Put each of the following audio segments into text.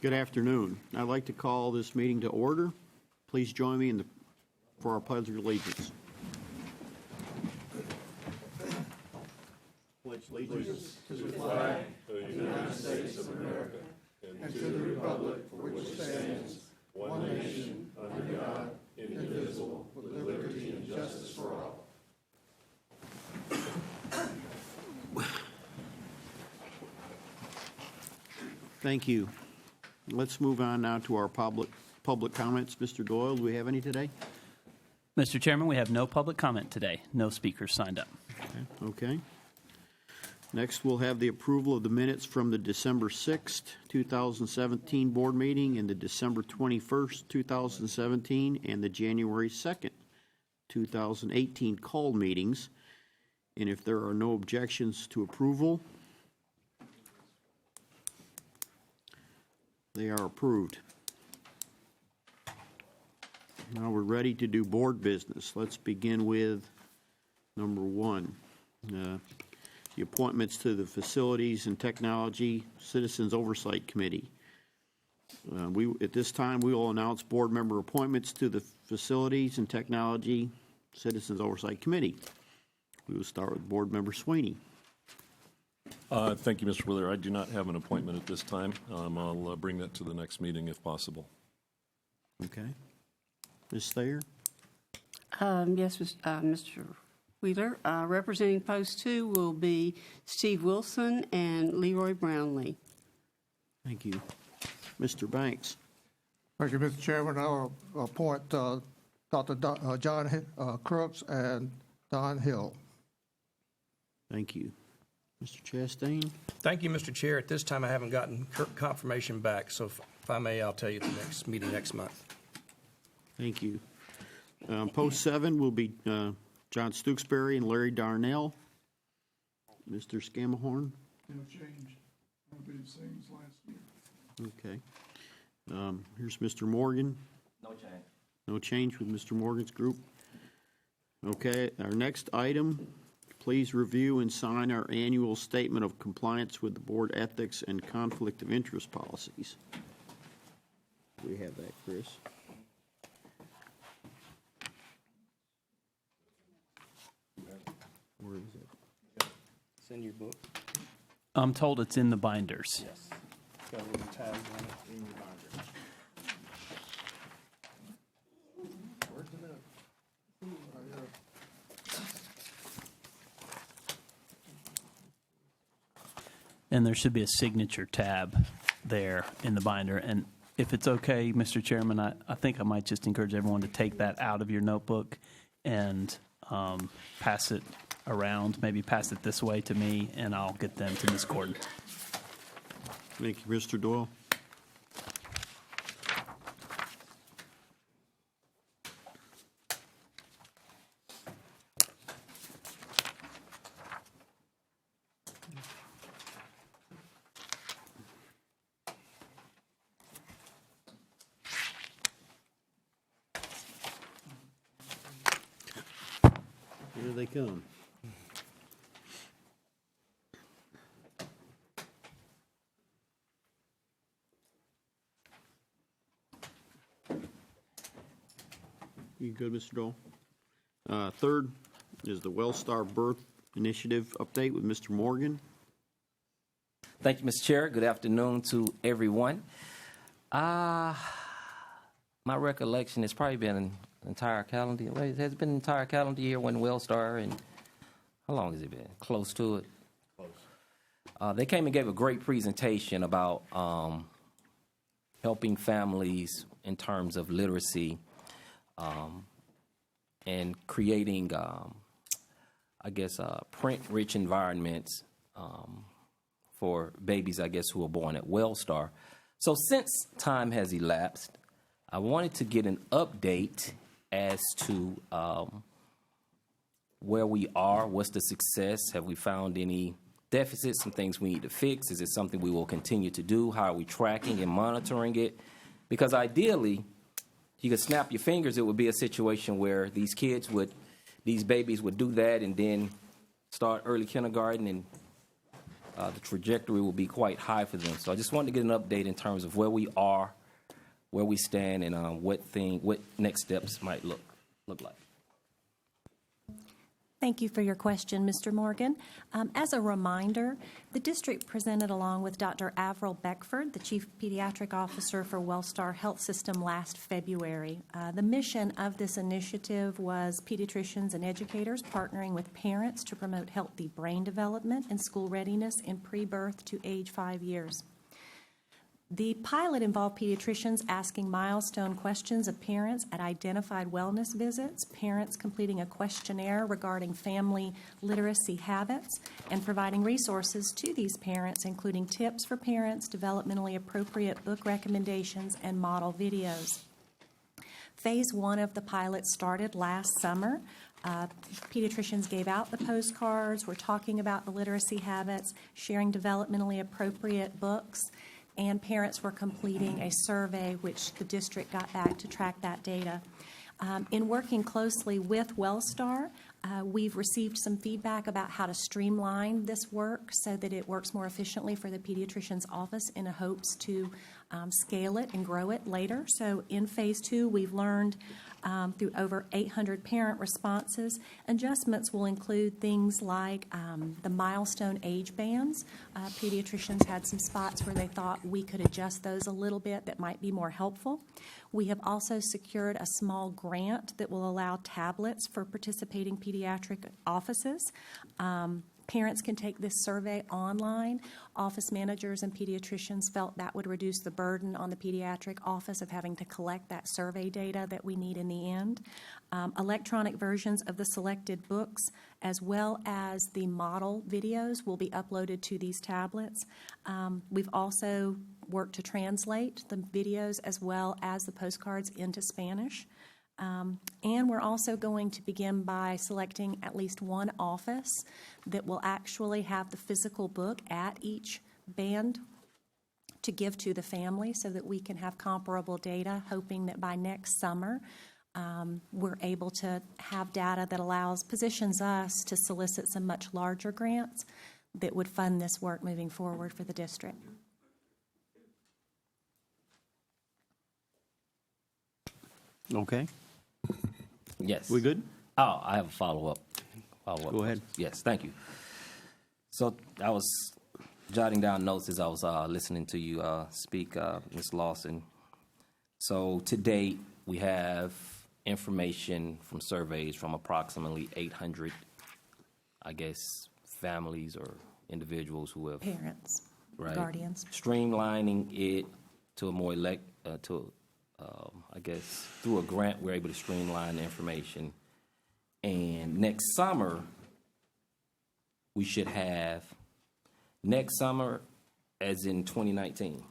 Good afternoon. I'd like to call this meeting to order. Please join me for our pledge of allegiance. Pledge allegiance to the flag of the United States of America and to the republic for which it stands, one nation, under God, indivisible, with liberty and justice for all. Thank you. Let's move on now to our public comments. Mr. Doyle, do we have any today? Mr. Chairman, we have no public comment today. No speakers signed up. Okay. Next, we'll have the approval of the minutes from the December 6th, 2017 board meeting and the December 21st, 2017 and the January 2nd, 2018 call meetings. And if there are no objections to approval, they are approved. Now we're ready to do board business. Let's begin with number one. The appointments to the Facilities and Technology Citizens Oversight Committee. At this time, we will announce board member appointments to the Facilities and Technology Citizens Oversight Committee. We will start with Board Member Sweeney. Thank you, Mr. Wheeler. I do not have an appointment at this time. I'll bring that to the next meeting if possible. Okay. Ms. Thayer? Yes, Mr. Wheeler. Representing Post 2 will be Steve Wilson and Leroy Brownlee. Thank you. Mr. Banks? Thank you, Mr. Chairman. I'll appoint Dr. John Crooks and Don Hill. Thank you. Mr. Chastain? Thank you, Mr. Chair. At this time, I haven't gotten confirmation back, so if I may, I'll tell you at the next meeting next month. Thank you. Post 7 will be John Stooksbury and Larry Darnell. Mr. Scamahorn? No change. It'll be the same as last year. Okay. Here's Mr. Morgan. No change. No change with Mr. Morgan's group. Okay, our next item, please review and sign our annual statement of compliance with the board ethics and conflict of interest policies. We have that, Chris. Where is it? It's in your book. I'm told it's in the binders. Yes. It's got a little tag on it. In your binder. Where's it at? And there should be a signature tab there in the binder. And if it's okay, Mr. Chairman, I think I might just encourage everyone to take that out of your notebook and pass it around. Maybe pass it this way to me, and I'll get them to Ms. Gordon. Thank you, Mr. Doyle. Here they come. You good, Mr. Dole? Third is the Wellstar Birth Initiative update with Mr. Morgan. Thank you, Mr. Chair. Good afternoon to everyone. My recollection has probably been an entire calendar year. It has been an entire calendar year when Wellstar, and how long has it been? Close to it. Close. They came and gave a great presentation about helping families in terms of literacy and creating, print-rich environments for babies, who are born at Wellstar. So since time has elapsed, I wanted to get an update as to where we are, what's the success, have we found any deficits, some things we need to fix, is it something we will continue to do, how are we tracking and monitoring it? Because ideally, you could snap your fingers, it would be a situation where these babies would do that and then start early kindergarten and the trajectory will be quite high for them. So I just wanted to get an update in terms of where we are, where we stand, and what next steps might look like. Thank you for your question, Mr. Morgan. As a reminder, the district presented along with Dr. Avril Beckford, the Chief Pediatric Officer for Wellstar Health System, last February. The mission of this initiative was pediatricians and educators partnering with parents to promote healthy brain development and school readiness in pre-birth to age 5 years. The pilot involved pediatricians asking milestone questions of parents at identified wellness visits, parents completing a questionnaire regarding family literacy habits, and providing resources to these parents, including tips for parents, developmentally appropriate book recommendations, and model videos. Phase 1 of the pilot started last summer. Pediatricians gave out the postcards, were talking about the literacy habits, sharing developmentally appropriate books, and parents were completing a survey which the district got back to track that data. In working closely with Wellstar, we've received some feedback about how to streamline this work so that it works more efficiently for the pediatrician's office in hopes to scale it and grow it later. So in Phase 2, we've learned through over 800 parent responses. Adjustments will include things like the milestone age bands. Pediatricians had some spots where they thought we could adjust those a little bit that might be more helpful. We have also secured a small grant that will allow tablets for participating pediatric offices. Parents can take this survey online. Office managers and pediatricians felt that would reduce the burden on the pediatric office of having to collect that survey data that we need in the end. Electronic versions of the selected books, as well as the model videos, will be uploaded to these tablets. We've also worked to translate the videos as well as the postcards into Spanish. And we're also going to begin by selecting at least one office that will actually have the physical book at each band to give to the family so that we can have comparable data, hoping that by next summer we're able to have data that positions us to solicit some much larger grants that would fund this work moving forward for the district. Okay, Yes. we good? Oh, I have a follow-up. Go ahead. Yes, thank you. So I was jotting down notes as I was listening to you speak, Ms. Lawson. So to date, we have information from surveys from approximately 800, I guess, families or individuals who have Parents, right, guardians. streamlining it to a more I guess through a grant we're able to streamline the information. And next summer, we should have, next summer as in 2019.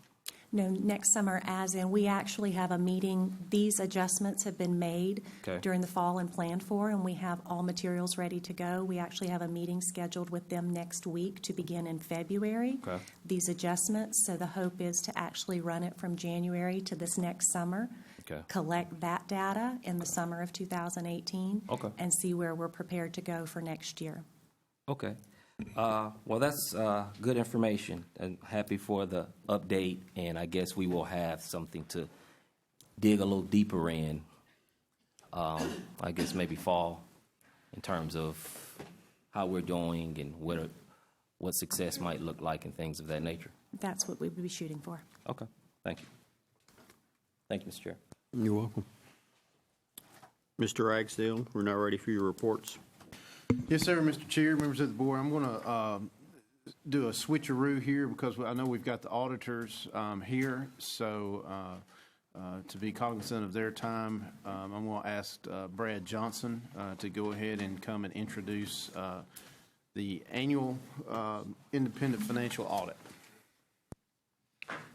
No, next summer as in, we actually have a meeting. These adjustments have been made Okay. during the fall and planned for, and we have all materials ready to go. We actually have a meeting scheduled with them next week to begin in February. Okay. These adjustments, so the hope is to actually run it from January to this next summer. Okay. Collect that data in the summer of 2018. Okay. And see where we're prepared to go for next year. Okay. Well, that's good information. I'm happy for the update, and I guess we will have something to dig a little deeper in, I guess maybe fall, in terms of how we're doing and what success might look like and things of that nature. That's what we would be shooting for. Okay. Thank you. Thank you, Mr. Chair. You're welcome. Mr. Ragsdale, we're now ready for your reports. Yes, sir, Mr. Chair, members of the board. I'm going to do a switcheroo here because I know we've got the auditors here. So to be cognizant of their time, I'm going to ask Brad Johnson to go ahead and come and introduce the annual independent financial audit.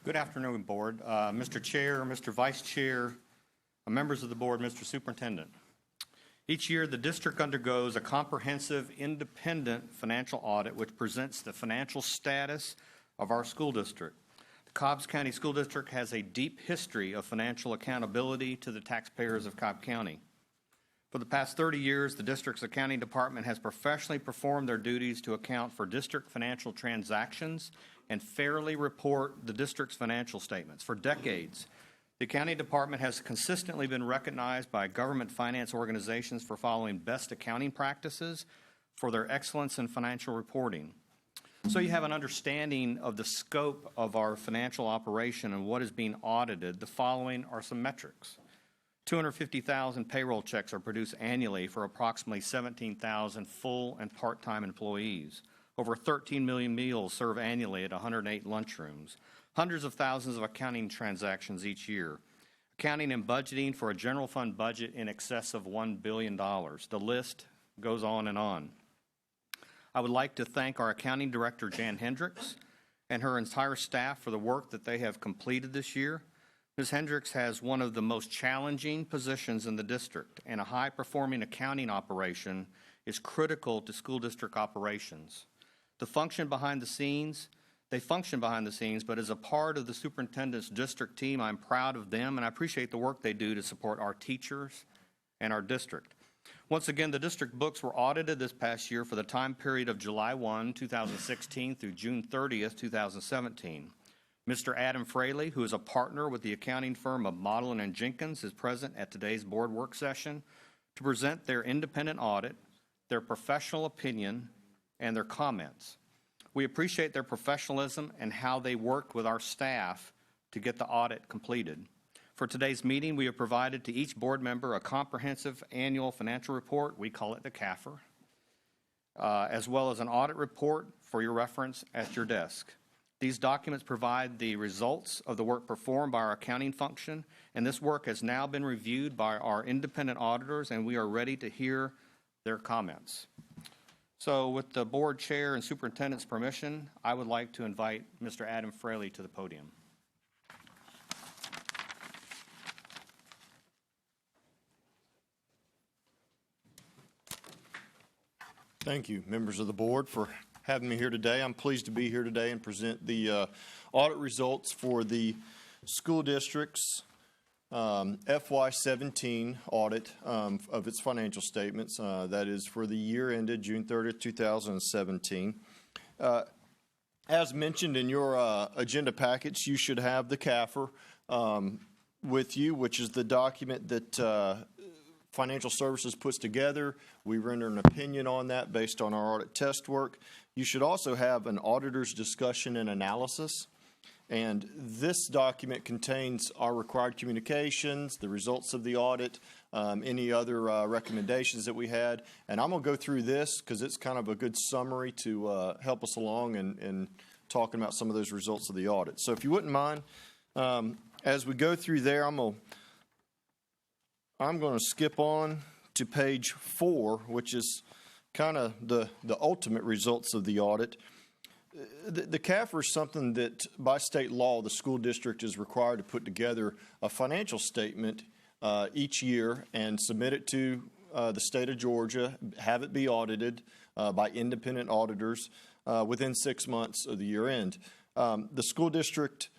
Good afternoon, Board. Mr. Chair, Mr. Vice Chair, members of the Board, Mr. Superintendent. Each year, the district undergoes a comprehensive, independent financial audit which presents the financial status of our school district. The Cobb County School District has a deep history of financial accountability to the taxpayers of Cobb County. For the past 30 years, the district's accounting department has professionally performed their duties to account for district financial transactions and fairly report the district's financial statements. For decades, the accounting department has consistently been recognized by government finance organizations for following best accounting practices for their excellence in financial reporting. So you have an understanding of the scope of our financial operation and what is being audited. The following are some metrics. 250,000 payroll checks are produced annually for approximately 17,000 full and part-time employees. Over 13 million meals served annually at 108 lunchrooms. Hundreds of thousands of accounting transactions each year. Accounting and budgeting for a general fund budget in excess of $1 billion. The list goes on and on. I would like to thank our accounting director, Jan Hendricks, and her entire staff for the work that they have completed this year. Ms. Hendricks has one of the most challenging positions in the district, and a high-performing accounting operation is critical to school district operations. They function behind the scenes, but as a part of the superintendent's district team, I'm proud of them, and I appreciate the work they do to support our teachers and our district. Once again, the district books were audited this past year for the time period of July 1, 2016 through June 30th, 2017. Mr. Adam Fraley, who is a partner with the accounting firm of Modlin & Jenkins, is present at today's board work session to present their independent audit, their professional opinion, and their comments. We appreciate their professionalism and how they worked with our staff to get the audit completed. For today's meeting, we have provided to each board member a comprehensive annual financial report, we call it the CAFR, as well as an audit report for your reference at your desk. These documents provide the results of the work performed by our accounting function, and this work has now been reviewed by our independent auditors, and we are ready to hear their comments. So with the board chair and superintendent's permission, I would like to invite Mr. Adam Fraley to the podium. Thank you, members of the board, for having me here today. I'm pleased to be here today and present the audit results for the school district's FY17 audit of its financial statements. That is for the year ended June 30th, 2017. As mentioned in your agenda package, you should have the CAFR with you, which is the document that Financial Services puts together. We render an opinion on that based on our audit test work. You should also have an auditor's discussion and analysis. And this document contains our required communications, the results of the audit, any other recommendations that we had. And I'm going to go through this because it's kind of a good summary to help us along in talking about some of those results of the audit. So if you wouldn't mind, as we go through there, I'm going to skip on to page 4, which is kind of the ultimate results of the audit. The CAFR is something that, by state law, the school district is required to put together a financial statement each year and submit it to the state of Georgia, have it be audited by independent auditors within 6 months of the year end. The school district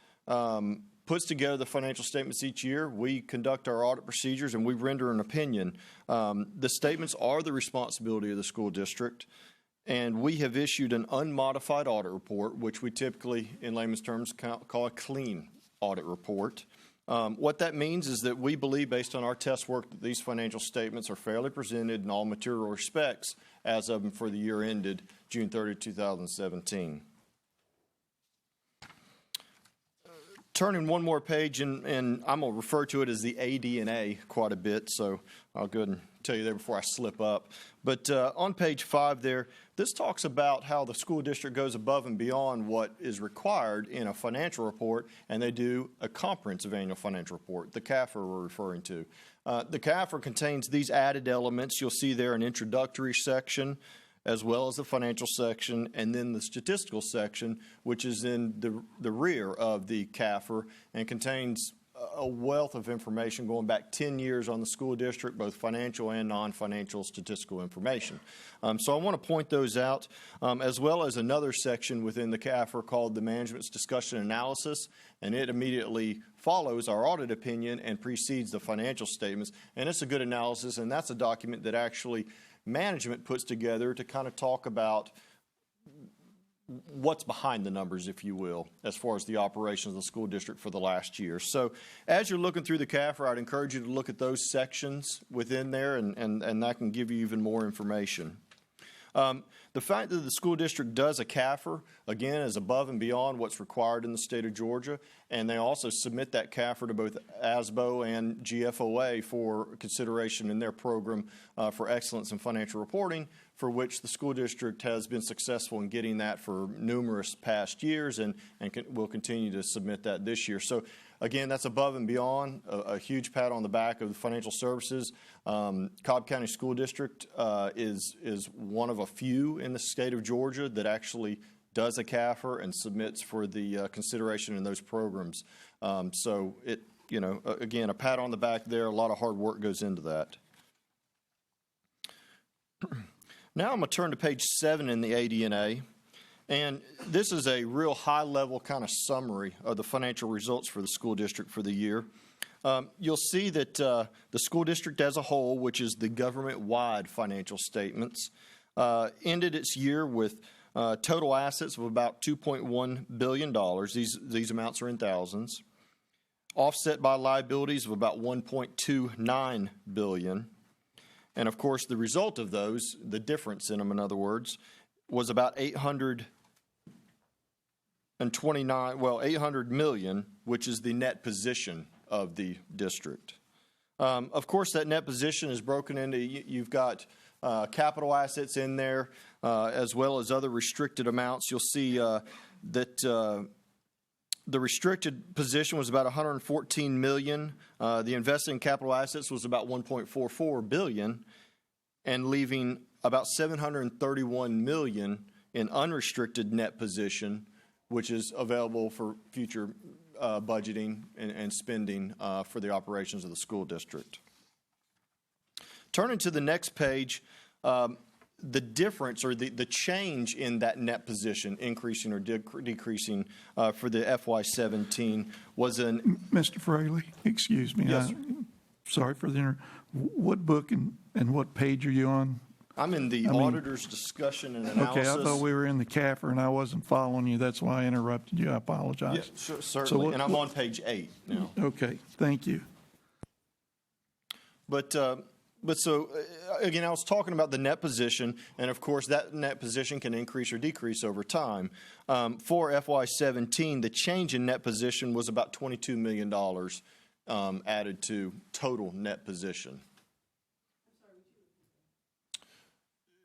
puts together the financial statements each year. We conduct our audit procedures and we render an opinion. The statements are the responsibility of the school district, and we have issued an unmodified audit report, which we typically, in layman's terms, call a clean audit report. What that means is that we believe, based on our test work, that these financial statements are fairly presented in all material respects as of and for the year ended June 30, 2017. Turning one more page, and I'm going to refer to it as the AD&A quite a bit, so I'll go ahead and tell you there before I slip up. But on page 5 there, this talks about how the school district goes above and beyond what is required in a financial report, and they do a comprehensive annual financial report, the CAFR we're referring to. The CAFR contains these added elements. You'll see there an introductory section, as well as the financial section, and then the statistical section, which is in the rear of the CAFR and contains a wealth of information going back 10 years on the school district, both financial and non-financial statistical information. So I want to point those out, as well as another section within the CAFR called the Management's Discussion Analysis, and it immediately follows our audit opinion and precedes the financial statements. And it's a good analysis, and that's a document that actually management puts together to kind of talk about what's behind the numbers, if you will, as far as the operations of the school district for the last year. So as you're looking through the CAFR, I'd encourage you to look at those sections within there, and that can give you even more information. The fact that the school district does a CAFR, again, is above and beyond what's required in the state of Georgia, and they also submit that CAFR to both ASBO and GFOA for consideration in their program for excellence in financial reporting, for which the school district has been successful in getting that for numerous past years and will continue to submit that this year. So again, that's above and beyond. A huge pat on the back of the financial services. Cobb County School District is one of a few in the state of Georgia that actually does a CAFR and submits for the consideration in those programs. So it, again, a pat on the back there. A lot of hard work goes into that. Now I'm going to turn to page 7 in the AD&A. And this is a real high-level kind of summary of the financial results for the school district for the year. You'll see that the school district as a whole, which is the government-wide financial statements, ended its year with total assets of about $2.1 billion. These amounts are in thousands. Offset by liabilities of about $1.29 billion. And, of course, the result of those, the difference in them, in other words, was about $800 million, which is the net position of the district. Of course, that net position is broken into, you've got capital assets in there, as well as other restricted amounts. You'll see that the restricted position was about $114 million. The investing capital assets was about $1.44 billion, and leaving about $731 million in unrestricted net position, which is available for future budgeting and spending for the operations of the school district. Turning to the next page, the difference or the change in that net position, increasing or decreasing for the FY17 was an... Mr. Fraley, excuse me. Yes, sir. Sorry for the what book and what page are you on? I'm in the auditor's discussion and analysis. Okay, I thought we were in the CAFR and I wasn't following you. That's why I interrupted you. I apologize. Yeah, certainly. And I'm on page 8 now. Okay, thank you. But so, again, I was talking about the net position, and of course that net position can increase or decrease over time. For FY17, the change in net position was about $22 million added to total net position.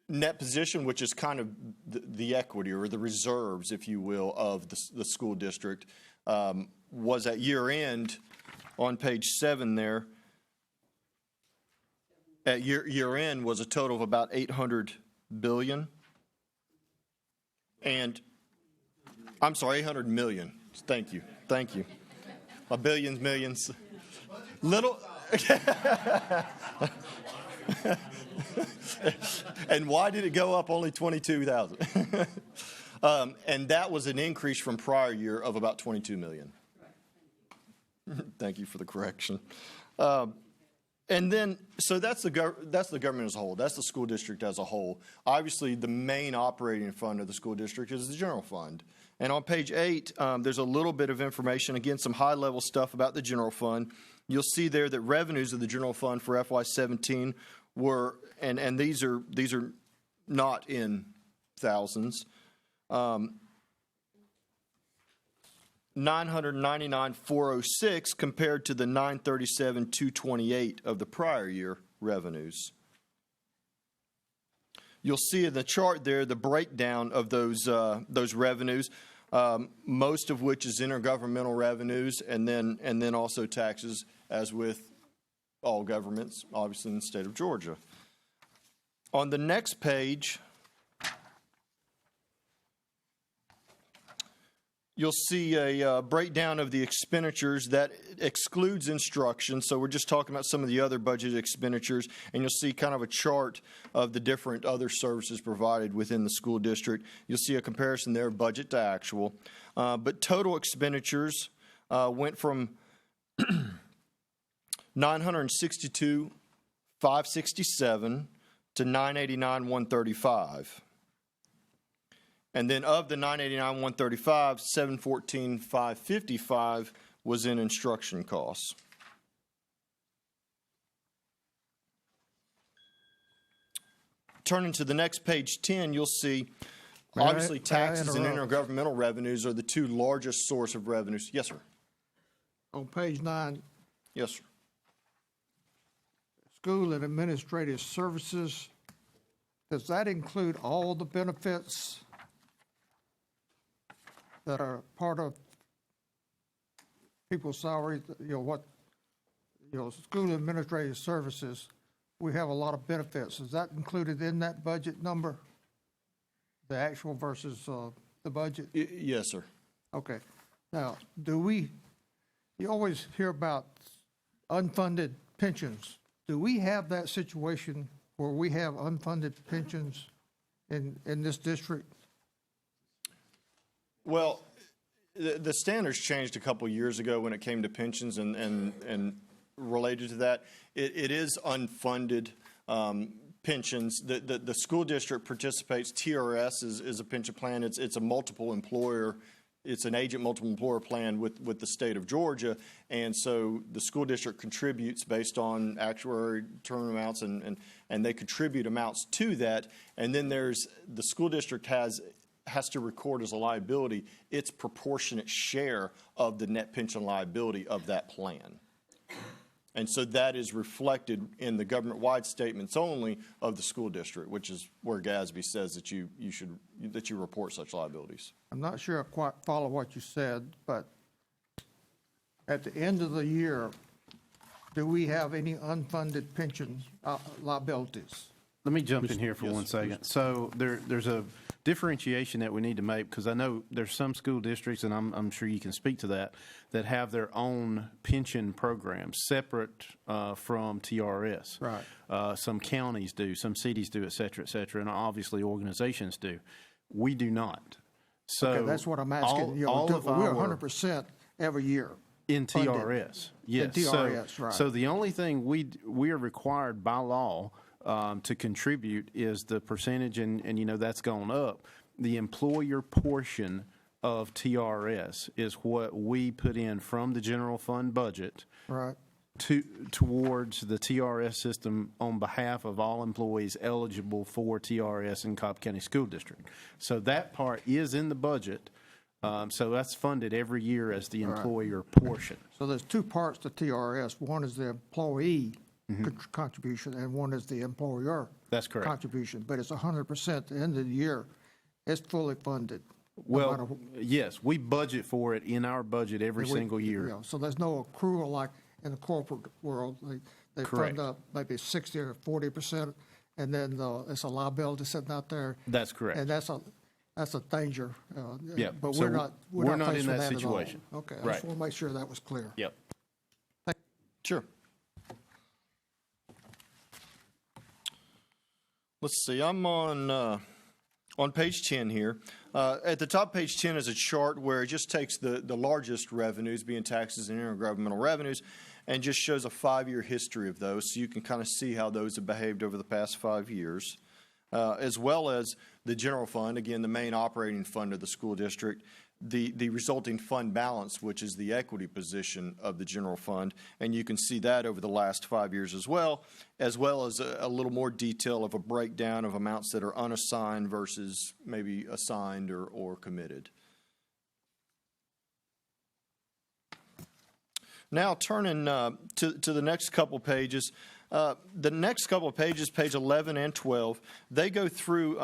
Net position, which is kind of the equity or the reserves, if you will, of the school district, was at year end on page 7 there. At year end was a total of about $800 billion. And I'm sorry, $800 million. Thank you. Billions, millions. Little. And why did it go up only 22,000? And that was an increase from prior year of about 22 million. Thank you for the correction. And then, so that's the government as a whole. That's the school district as a whole. Obviously, the main operating fund of the school district is the general fund. And on page 8, there's a little bit of information, again, some high-level stuff about the general fund. You'll see there that revenues of the general fund for FY17 were, and these are not in thousands, 999,406 compared to the 937,228 of the prior year revenues. You'll see in the chart there the breakdown of those revenues, most of which is intergovernmental revenues, and then also taxes, as with all governments, obviously in the state of Georgia. On the next page, you'll see a breakdown of the expenditures that excludes instruction. So we're just talking about some of the other budget expenditures, and you'll see kind of a chart of the different other services provided within the school district. You'll see a comparison there, budget to actual. But total expenditures went from 962,567 to 989,135. And then of the 989,135, 714,555 was in instruction costs. Turning to the next page 10, you'll see obviously taxes and intergovernmental revenues are the two largest source of revenues. Yes, sir. On page 9, Yes, sir. school and administrative services, does that include all the benefits that are part of people's salaries? School administrative services, we have a lot of benefits. Is that included in that budget number? The actual versus the budget? Yes, sir. Okay. Now, you always hear about unfunded pensions. Do we have that situation where we have unfunded pensions in this district? Well, the standards changed a couple years ago when it came to pensions and related to that. It is unfunded pensions. The school district participates. TRS is a pension plan. It's a multiple employer. It's an agent multiple employer plan with the state of Georgia, and so the school district contributes based on actuary term amounts, and they contribute amounts to that. And then there's the school district has to record as a liability its proportionate share of the net pension liability of that plan. And so that is reflected in the government-wide statements only of the school district, which is where GASB says that you report such liabilities. I'm not sure I quite follow what you said, but at the end of the year, do we have any unfunded pension liabilities? Let me jump in here for 1 second. So there's a differentiation that we need to make, because I know there's some school districts, and I'm sure you can speak to that have their own pension programs separate from TRS. Right. Some counties do, some cities do, et cetera, and obviously organizations do. We do not. So Okay, that's what I'm asking. All of we're our 100% every year. in funded. TRS. Yes. In TRS, right. So the only thing we are required by law to contribute is the percentage, and that's gone up. The employer portion of TRS is what we put in from the general fund budget Right. towards the TRS system on behalf of all employees eligible for TRS in Cobb County School District. So that part is in the budget. So that's funded every year as the employer portion. So there's two parts to TRS. One is the employee contribution, and one is the employer That's correct. contribution. But it's 100% at the end of the year. It's fully funded. Well, yes, we budget for it in our budget every single year. Yeah, so there's no accrual like in the corporate world. They Correct. fund up maybe 60 or 40%, and then it's a liability sitting out there. That's correct. And that's a danger. Yeah, But so we're not in faced with that at all. situation. Okay, I Right. just want to make sure that was clear. Yep. Sure. Let's see. I'm on page 10 here. At the top of page 10 is a chart where it just takes the largest revenues, being taxes and intergovernmental revenues, and just shows a 5-year history of those, so you can kind of see how those have behaved over the past 5 years, as well as the general fund, again, the main operating fund of the school district, the resulting fund balance, which is the equity position of the general fund, and you can see that over the last 5 years as well as a little more detail of a breakdown of amounts that are unassigned versus maybe assigned or committed. Now turning to the next couple pages. The next couple of pages, page 11 and 12, they go through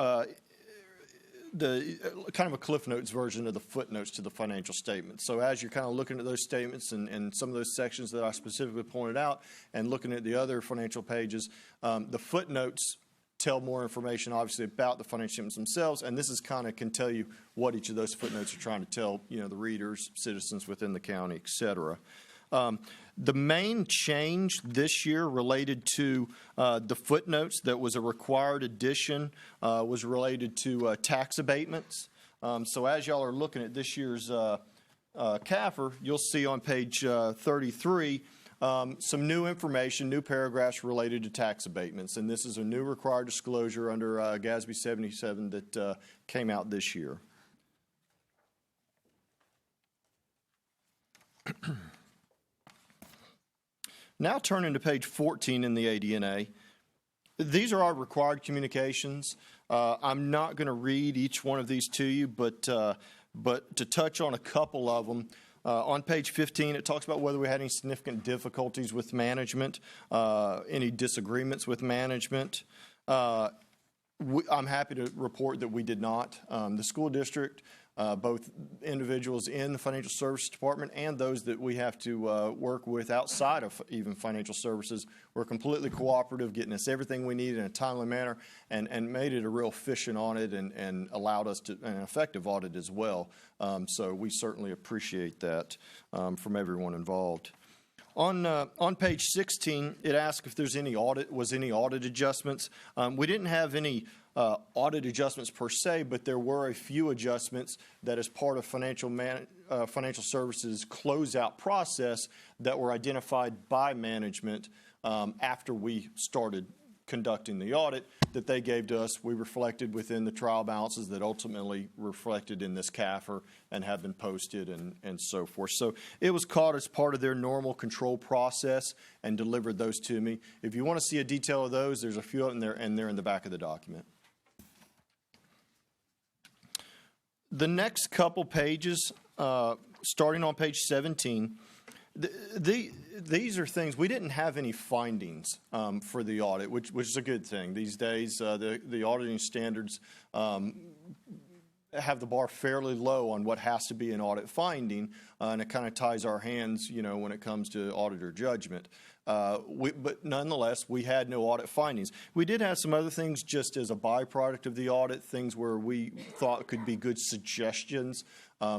the kind of a Cliff Notes version of the footnotes to the financial statements. So as you're kind of looking at those statements and some of those sections that I specifically pointed out and looking at the other financial pages, the footnotes tell more information, obviously, about the financial statements themselves, and this is kind of can tell you what each of those footnotes are trying to tell, the readers, citizens within the county, et cetera. The main change this year related to the footnotes that was a required addition was related to tax abatements. So as y'all are looking at this year's CAFR, you'll see on page 33 some new information, new paragraphs related to tax abatements. And this is a new required disclosure under GASB 77 that came out this year. Now turning to page 14 in the ADNA, these are our required communications. I'm not going to read each one of these to you, but to touch on a couple of them. On page 15, it talks about whether we had any significant difficulties with management, any disagreements with management. I'm happy to report that we did not. The school district, both individuals in the financial services department and those that we have to work with outside of even financial services, were completely cooperative, getting us everything we needed in a timely manner, and made it a real efficient audit and allowed us to an effective audit as well. So we certainly appreciate that from everyone involved. On page 16, it asks if there's any audit adjustments. We didn't have any audit adjustments per se, but there were a few adjustments that, as part of financial services closeout process, that were identified by management after we started conducting the audit that they gave to us. We reflected within the trial balances that ultimately reflected in this CAFR and have been posted and so forth. So it was caught as part of their normal control process and delivered those to me. If you want to see a detail of those, there's a few of them there, and they're in the back of the document. The next couple pages, starting on page 17, these are things, we didn't have any findings for the audit, which is a good thing. These days, the auditing standards have the bar fairly low on what has to be an audit finding, and it kind of ties our hands, when it comes to auditor judgment. But nonetheless, we had no audit findings. We did have some other things just as a byproduct of the audit, things where we thought could be good suggestions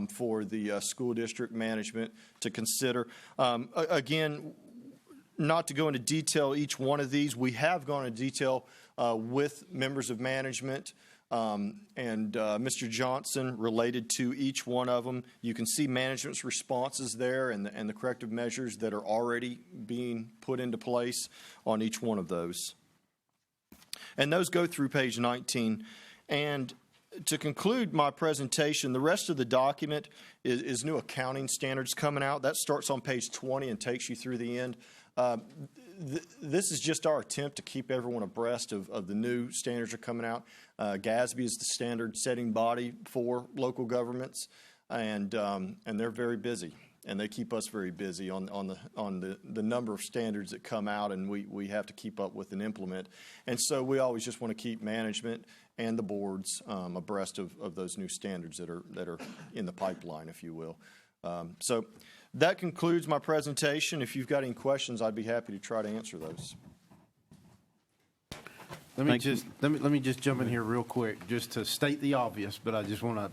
for the school district management to consider. Again, not to go into detail each one of these, we have gone into detail with members of management and Mr. Johnson related to each one of them. You can see management's responses there and the corrective measures that are already being put into place on each one of those. And those go through page 19. And to conclude my presentation, the rest of the document is new accounting standards coming out. That starts on page 20 and takes you through the end. This is just our attempt to keep everyone abreast of the new standards that are coming out. GASB is the standard setting body for local governments, and they're very busy, and they keep us very busy on the number of standards that come out, and we have to keep up with and implement. And so we always just want to keep management and the boards abreast of those new standards that are in the pipeline, if you will. So that concludes my presentation. If you've got any questions, I'd be happy to try to answer those. Let me just jump in here real quick, just to state the obvious, but I just want to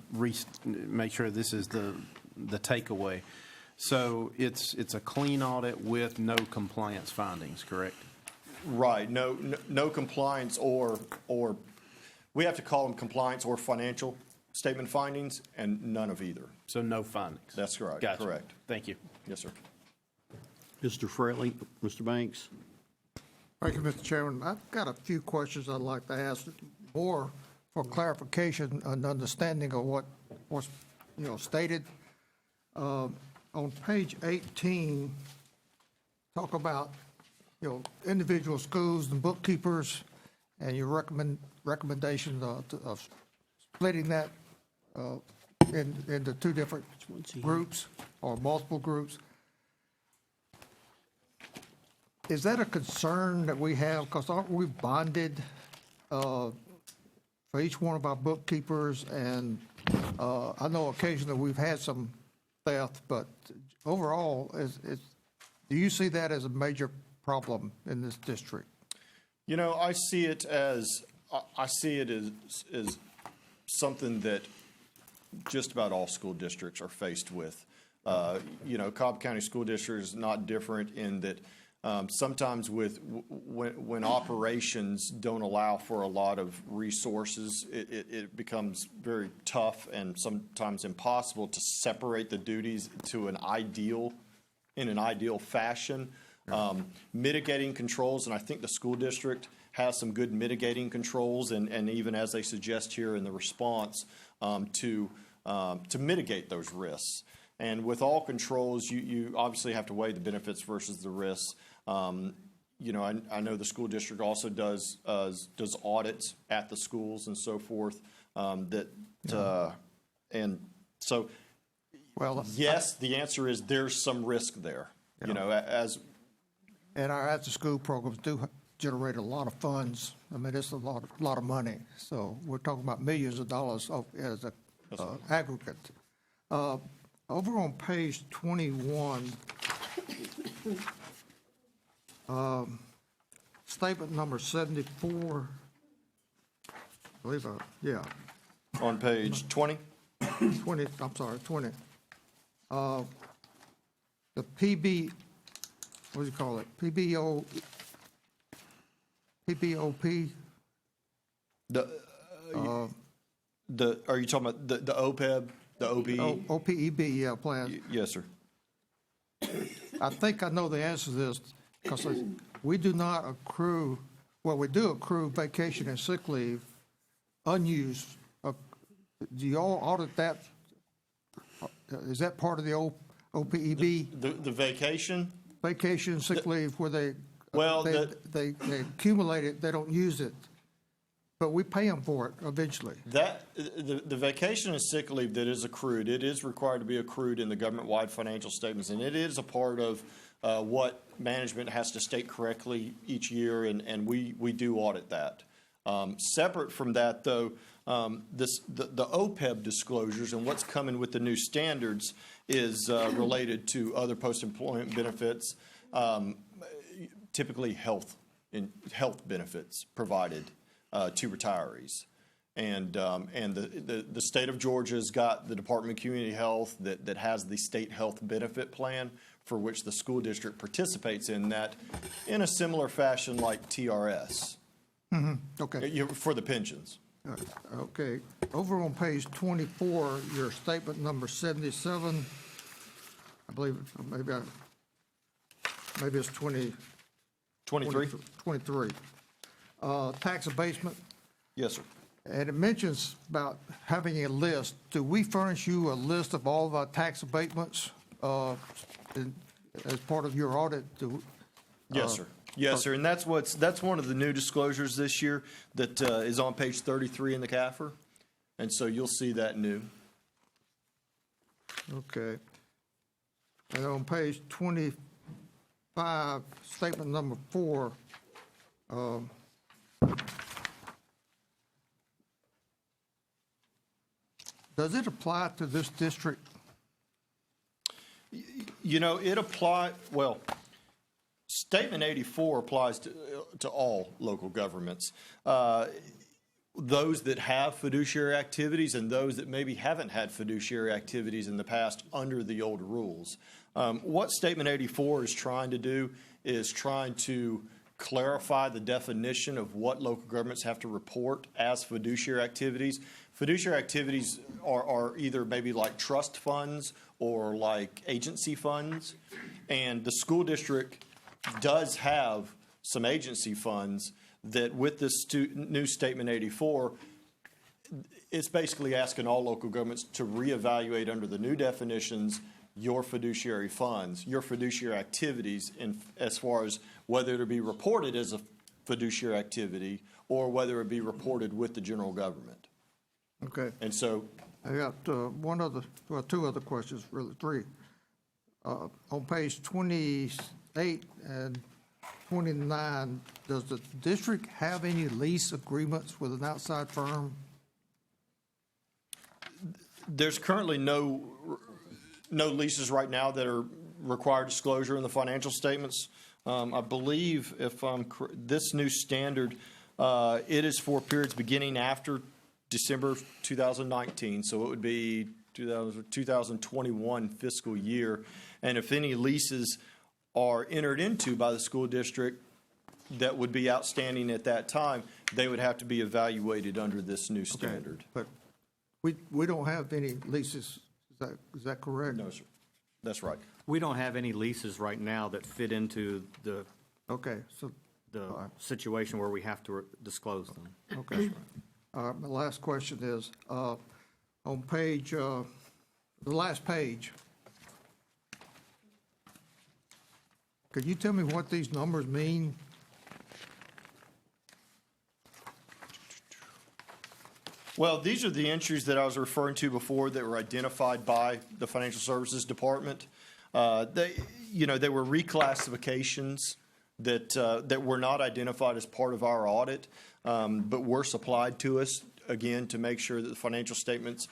make sure this is the takeaway. So it's a clean audit with no compliance findings, correct? Right. No compliance or we have to call them compliance or financial statement findings, and none of either. So no findings. That's correct. Gotcha. Correct. Thank you. Yes, sir. Mr. Fraley, Mr. Banks. Thank you, Mr. Chairman. I've got a few questions I'd like to ask, more for clarification and understanding of what was, stated. On page 18, talk about, individual schools and bookkeepers, and your recommendation of splitting that into two different groups or multiple groups. Is that a concern that we have? Because aren't we bonded for each one of our bookkeepers? And I know occasionally we've had some theft, but overall, do you see that as a major problem in this district? I see it as I see it as something that just about all school districts are faced with. Cobb County School District is not different in that sometimes when operations don't allow for a lot of resources, it becomes very tough and sometimes impossible to separate the duties in an ideal fashion. Mitigating controls, and I think the school district has some good mitigating controls, and even as they suggest here in the response, to mitigate those risks. And with all controls, you obviously have to weigh the benefits versus the risks. I know the school district also does audits at the schools and so forth. And so, Well, yes, the answer is there's some risk there. And our after-school programs do generate a lot of funds. I mean, it's a lot of money. So we're talking about millions of dollars as an aggregate. Over on page 21, statement number 74, I believe, on page 20? 20, I'm sorry, 20. The PB, what do you call it? PBOP? Are you talking about the OPEB, the OPE? OPEB, yeah, plan. Yes, sir. I think I know the answer to this, because we do not accrue, well, we do accrue vacation and sick leave unused. Do you all audit that? Is that part of the OPEB? The vacation? Vacation, sick leave, where they accumulate it, they don't use it, but we pay them for it eventually. The vacation and sick leave that is accrued, it is required to be accrued in the government-wide financial statements, and it is a part of what management has to state correctly each year, and we do audit that. Separate from that, though, the OPEB disclosures and what's coming with the new standards is related to other post-employment benefits, typically health benefits provided to retirees. And the state of Georgia has got the Department of Community Health that has the state health benefit plan, for which the school district participates in that in a similar fashion like TRS. Mm-hmm. Okay. For the pensions. Okay. Over on page 24, your statement number 77, I believe, maybe it's 23. 23. Tax abatement. Yes, sir. And it mentions about having a list. Do we furnish you a list of all of our tax abatements as part of your audit? Yes, sir. Yes, sir. And that's one of the new disclosures this year that is on page 33 in the CAFR. And so you'll see that new. Okay. And on page 25, statement number 4, does it apply to this district? It applies, well, Statement 84 applies to all local governments. Those that have fiduciary activities and those that maybe haven't had fiduciary activities in the past under the old rules. What Statement 84 is trying to do is trying to clarify the definition of what local governments have to report as fiduciary activities. Fiduciary activities are either maybe like trust funds or like agency funds, and the school district does have some agency funds that with this new Statement 84, it's basically asking all local governments to reevaluate under the new definitions your fiduciary funds, your fiduciary activities as far as whether it be reported as a fiduciary activity or whether it be reported with the general government. Okay. And so I got two other questions, really, three. On page 28 and 29, does the district have any lease agreements with an outside firm? There's currently no leases right now that are required disclosure in the financial statements. I believe if this new standard It is for periods beginning after December 2019, so it would be 2021 fiscal year. And if any leases are entered into by the school district that would be outstanding at that time, they would have to be evaluated under this new standard. But we don't have any leases, is that correct? No, sir. That's right. We don't have any leases right now that fit into the Okay, so, situation where we have to disclose them. okay. My last question is, on page, the last page, could you tell me what these numbers mean? Well, these are the entries that I was referring to before that were identified by the Financial Services Department. They were reclassifications that were not identified as part of our audit, but were supplied to us, again, to make sure that the financial statements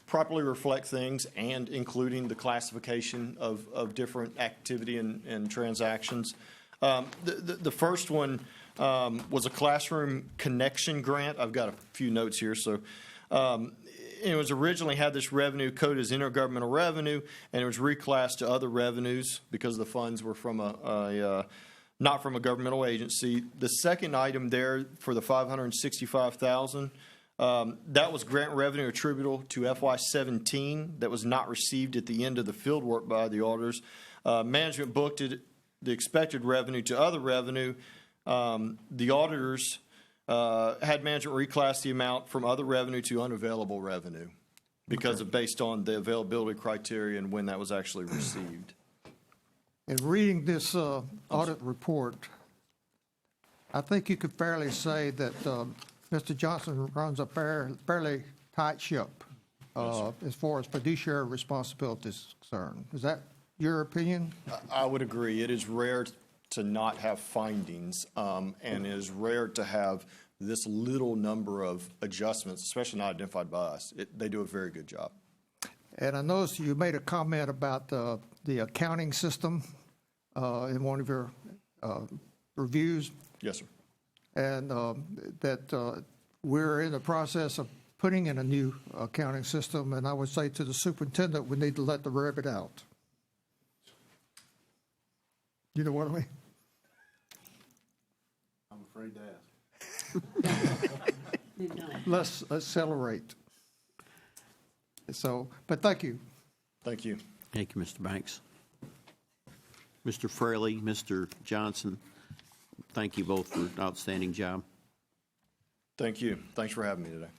properly reflect things, and including the classification of different activity and transactions. The first one was a classroom connection grant. I've got a few notes here. So it was originally had this revenue coded as intergovernmental revenue, and it was reclassed to other revenues because the funds were from not from a governmental agency. The second item there for the $565,000, that was grant revenue attributable to FY17 that was not received at the end of the field work by the auditors. Management booked it, the expected revenue to other revenue. The auditors had management reclass the amount from other revenue to unavailable revenue because of based on the availability criteria and when that was actually received. In reading this audit report, I think you could fairly say that Mr. Johnson runs a fairly tight ship as far as fiduciary responsibility is concerned. Is that your opinion? I would agree. It is rare to not have findings, and it is rare to have this little number of adjustments, especially not identified by us. They do a very good job. And I noticed you made a comment about the accounting system in one of your reviews. Yes, sir. And that we're in the process of putting in a new accounting system, and I would say to the superintendent, we need to let the rabbit out. You know what I mean? I'm afraid to ask. Let's accelerate. So, but thank you. Thank you. Thank you, Mr. Banks. Mr. Fraley, Mr. Johnson, thank you both for an outstanding job. Thank you. Thanks for having me today.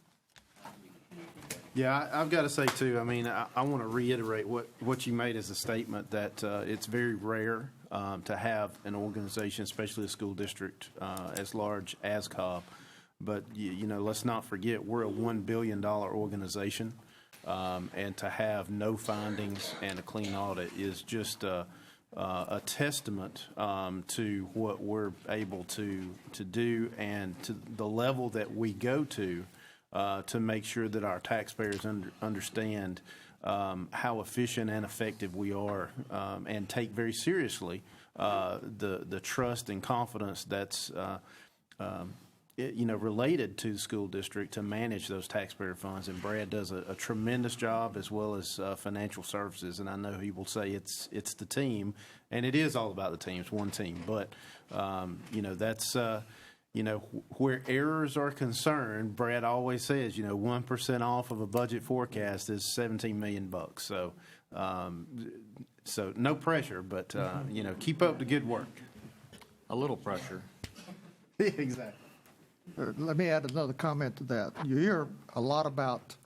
Yeah, I've got to say, too, I mean, I want to reiterate what you made as a statement, that it's very rare to have an organization, especially a school district as large as Cobb. But, let's not forget, we're a $1 billion organization, and to have no findings and a clean audit is just a testament to what we're able to do and to the level that we go to make sure that our taxpayers understand how efficient and effective we are, and take very seriously the trust and confidence that's related to the school district to manage those taxpayer funds. And Brad does a tremendous job, as well as financial services. And I know he will say it's the team, and it is all about the team. It's one team. But that's where errors are concerned. Brad always says 1% off of a budget forecast is $17 million. So no pressure, but keep up the good work. A little pressure. Exactly. Let me add another comment to that. You hear a lot about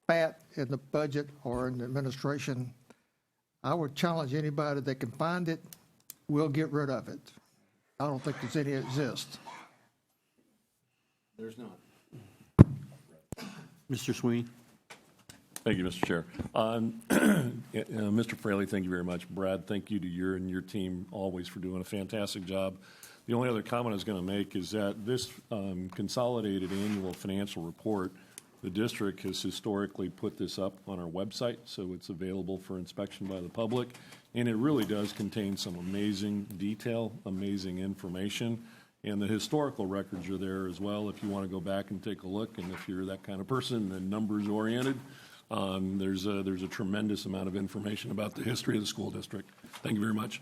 fat in the budget or in the administration. I would challenge anybody that can find it, we'll get rid of it. I don't think there's any exist. There's not. Mr. Sweeney? Thank you, Mr. Chair. Mr. Fraley, thank you very much. Brad, thank you to you and your team always for doing a fantastic job. The only other comment I was going to make is that this consolidated annual financial report, the district has historically put this up on our website, so it's available for inspection by the public. And it really does contain some amazing detail, amazing information. And the historical records are there as well if you want to go back and take a look. And if you're that kind of person and numbers oriented, there's a tremendous amount of information about the history of the school district. Thank you very much.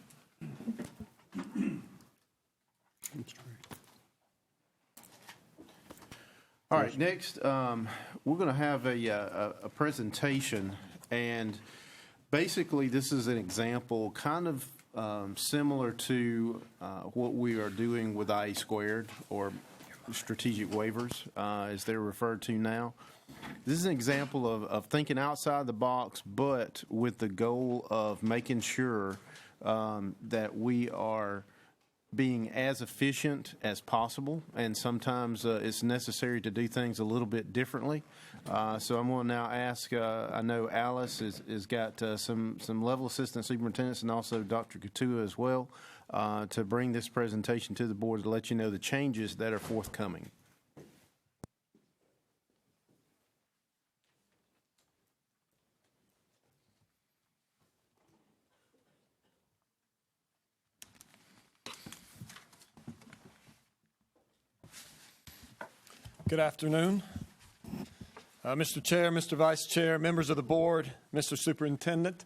All right, next, we're going to have a presentation, and basically this is an example kind of similar to what we are doing with IE squared, or strategic waivers, as they're referred to now. This is an example of thinking outside the box, but with the goal of making sure that we are being as efficient as possible, and sometimes it's necessary to do things a little bit differently. So I'm going to now ask, I know Alice has got some level assistant superintendents and also Dr. Katua as well, to bring this presentation to the board to let you know the changes that are forthcoming. Good afternoon. Mr. Chair, Mr. Vice Chair, members of the board, Mr. Superintendent.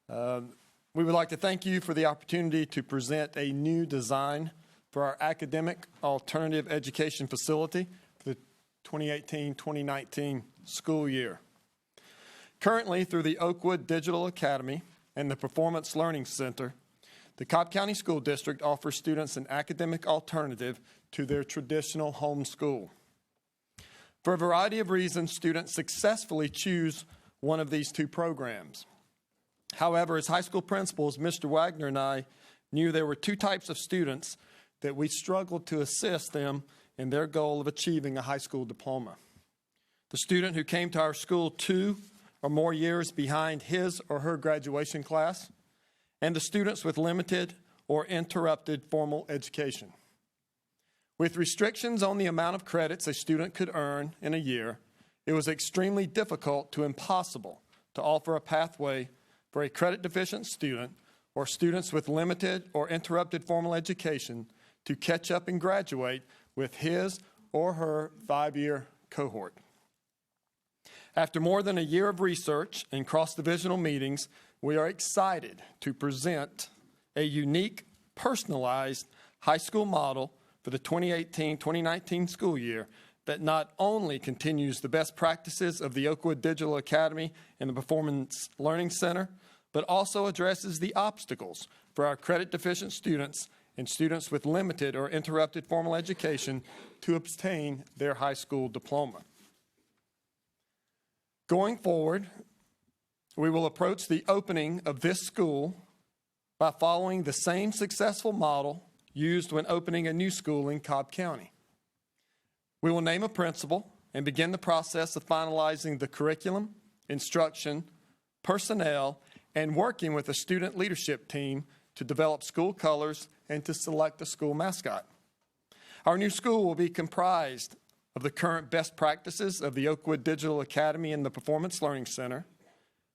We would like to thank you for the opportunity to present a new design for our academic alternative education facility for the 2018-2019 school year. Currently, through the Oakwood Digital Academy and the Performance Learning Center, the Cobb County School District offers students an academic alternative to their traditional home school. For a variety of reasons, students successfully choose one of these two programs. However, as high school principals, Mr. Wagner and I knew there were two types of students that we struggled to assist them in their goal of achieving a high school diploma. The student who came to our school 2 or more years behind his or her graduation class, and the students with limited or interrupted formal education. With restrictions on the amount of credits a student could earn in a year, it was extremely difficult to impossible to offer a pathway for a credit-deficient student or students with limited or interrupted formal education to catch up and graduate with his or her 5-year cohort. After more than a year of research and cross-divisional meetings, we are excited to present a unique, personalized high school model for the 2018-2019 school year that not only continues the best practices of the Oakwood Digital Academy and the Performance Learning Center, but also addresses the obstacles for our credit-deficient students and students with limited or interrupted formal education to obtain their high school diploma. Going forward, we will approach the opening of this school by following the same successful model used when opening a new school in Cobb County. We will name a principal and begin the process of finalizing the curriculum, instruction, personnel, and working with the student leadership team to develop school colors and to select a school mascot. Our new school will be comprised of the current best practices of the Oakwood Digital Academy and the Performance Learning Center,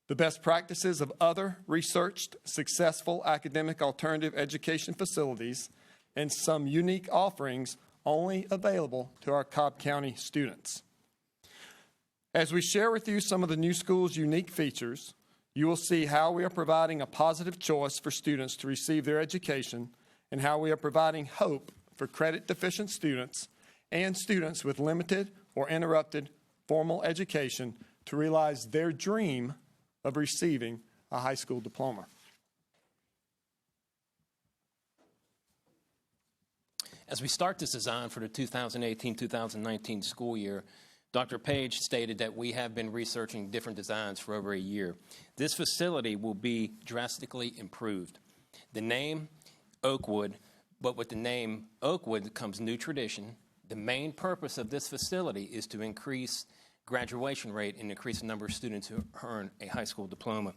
the best practices of other researched, successful academic alternative education facilities, and some unique offerings only available to our Cobb County students. As we share with you some of the new school's unique features, you will see how we are providing a positive choice for students to receive their education and how we are providing hope for credit-deficient students and students with limited or interrupted formal education to realize their dream of receiving a high school diploma. As we start this design for the 2018-2019 school year, Dr. Page stated that we have been researching different designs for over a year. This facility will be drastically improved. The name Oakwood, but with the name Oakwood comes new tradition. The main purpose of this facility is to increase graduation rate and increase the number of students who earn a high school diploma.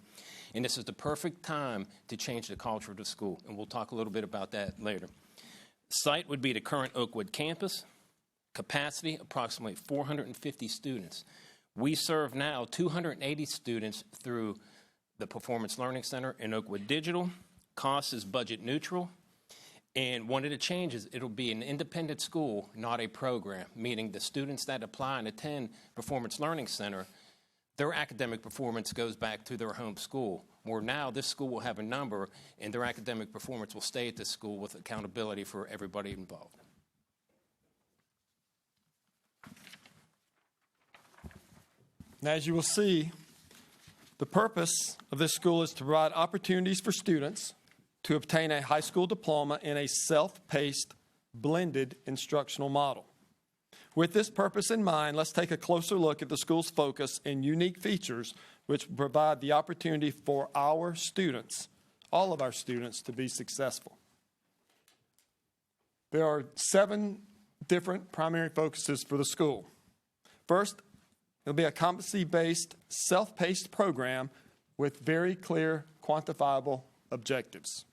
And this is the perfect time to change the culture of the school, and we'll talk a little bit about that later. Site would be the current Oakwood campus. Capacity, approximately 450 students. We serve now 280 students through the Performance Learning Center in Oakwood Digital. Cost is budget neutral. And one of the changes, it'll be an independent school, not a program, meaning the students that apply and attend Performance Learning Center, their academic performance goes back to their home school. Where now this school will have a number, and their academic performance will stay at this school with accountability for everybody involved. Now, as you will see, the purpose of this school is to provide opportunities for students to obtain a high school diploma in a self-paced, blended instructional model. With this purpose in mind, let's take a closer look at the school's focus and unique features which provide the opportunity for our students, all of our students, to be successful. There are 7 different primary focuses for the school. First, it'll be a competency-based, self-paced program with very clear, quantifiable objectives.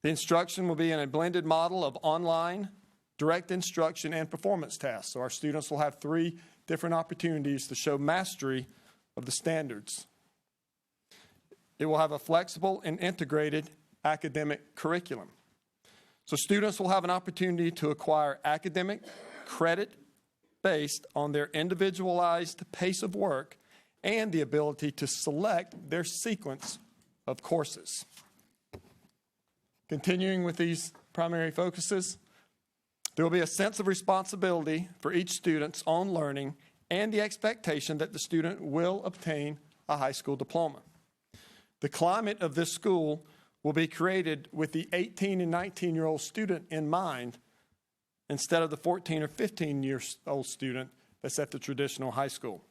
The instruction will be in a blended model of online, direct instruction, and performance tasks. So our students will have 3 different opportunities to show mastery of the standards. It will have a flexible and integrated academic curriculum. So students will have an opportunity to acquire academic credit based on their individualized pace of work and the ability to select their sequence of courses. Continuing with these primary focuses, there will be a sense of responsibility for each student's own learning and the expectation that the student will obtain a high school diploma. The climate of this school will be created with the 18 and 19-year-old student in mind instead of the 14 or 15-year-old student that's at the traditional high school.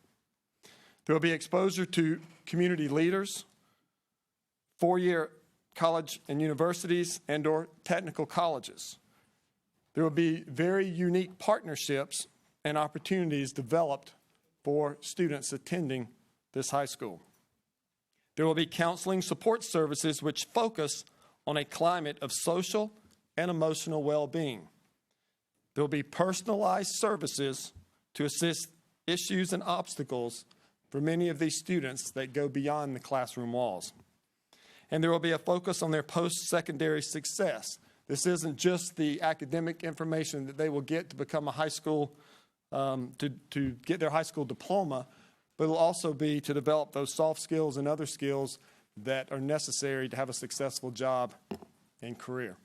There will be exposure to community leaders, 4-year college and universities, and/or technical colleges. There will be very unique partnerships and opportunities developed for students attending this high school. There will be counseling support services which focus on a climate of social and emotional well-being. There will be personalized services to assist issues and obstacles for many of these students that go beyond the classroom walls. And there will be a focus on their post-secondary success. This isn't just the academic information that they will get to become a high school, to get their high school diploma, but it will also be to develop those soft skills and other skills that are necessary to have a successful job and career.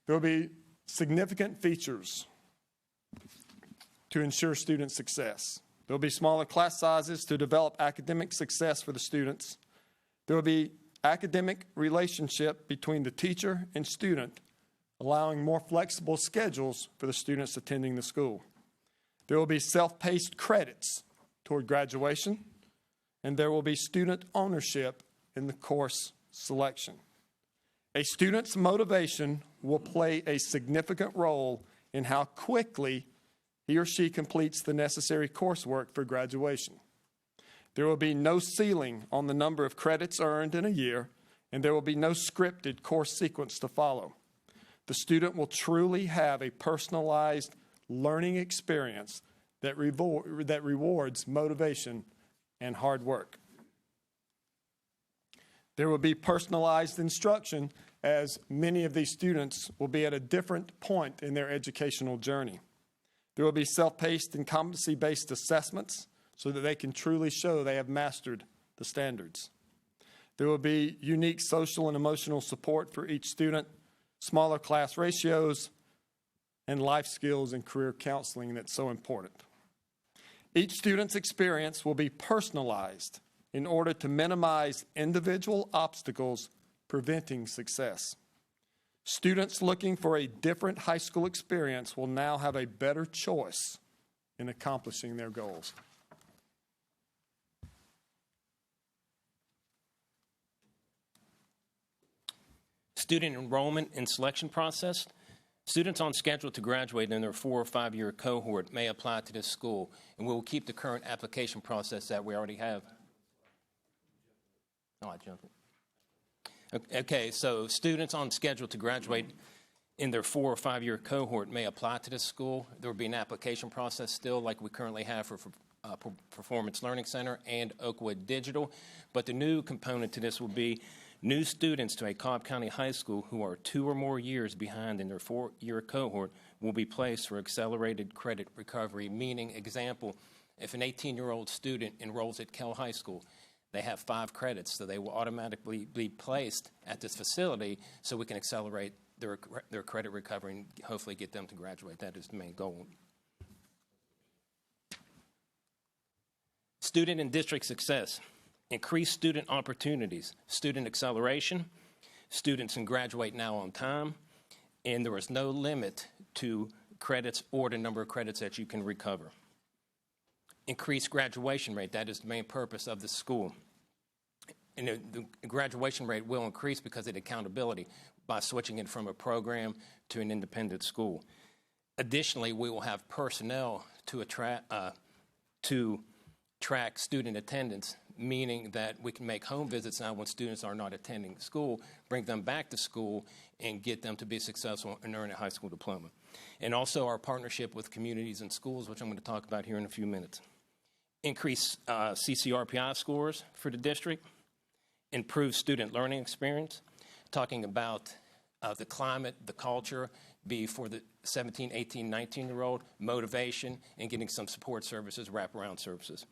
There will be significant features to ensure student success. There will be smaller class sizes to develop academic success for the students. There will be academic relationship between the teacher and student, allowing more flexible schedules for the students attending the school. There will be self-paced credits toward graduation, and there will be student ownership in the course selection. A student's motivation will play a significant role in how quickly he or she completes the necessary coursework for graduation. There will be no ceiling on the number of credits earned in a year, and there will be no scripted course sequence to follow. The student will truly have a personalized learning experience that rewards motivation and hard work. There will be personalized instruction, as many of these students will be at a different point in their educational journey. There will be self-paced and competency-based assessments so that they can truly show they have mastered the standards. There will be unique social and emotional support for each student, smaller class ratios, and life skills and career counseling that's so important. Each student's experience will be personalized in order to minimize individual obstacles preventing success. Students looking for a different high school experience will now have a better choice in accomplishing their goals. Student enrollment and selection process. Students on schedule to graduate in their 4- or 5-year cohort may apply to this school, and we will keep the current application process that we already have. Oh, I jumped it. Okay, so students on schedule to graduate in their 4- or 5-year cohort may apply to this school. There will be an application process still like we currently have for Performance Learning Center and Oakwood Digital, but the new component to this will be New students to a Cobb County high school who are 2 or more years behind in their 4-year cohort will be placed for accelerated credit recovery, meaning, example, if an 18-year-old student enrolls at Kell High School, they have 5 credits, so they will automatically be placed at this facility so we can accelerate their credit recovery and hopefully get them to graduate. That is the main goal. Student and district success. Increase student opportunities, student acceleration, students can graduate now on time, and there is no limit to credits or the number of credits that you can recover. Increase graduation rate, that is the main purpose of the school. And the graduation rate will increase because of accountability by switching it from a program to an independent school. Additionally, we will have personnel to track student attendance, meaning that we can make home visits now when students are not attending school, bring them back to school, and get them to be successful and earn a high school diploma. And also our partnership with communities and schools, which I'm going to talk about here in a few minutes. Increase CCRPI scores for the district. Improve student learning experience, talking about the climate, the culture, be for the 17, 18, 19-year-old, motivation, and getting some support services, wraparound services.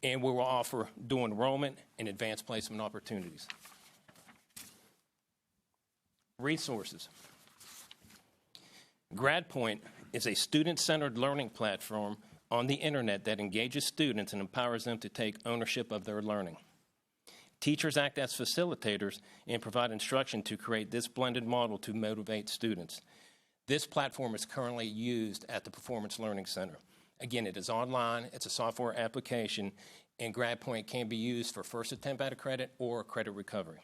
And we will offer dual enrollment and advanced placement opportunities. Resources. GradPoint is a student-centered learning platform on the internet that engages students and empowers them to take ownership of their learning. Teachers act as facilitators and provide instruction to create this blended model to motivate students. This platform is currently used at the Performance Learning Center. Again, it is online, it's a software application, and GradPoint can be used for first attempt at a credit or credit recovery.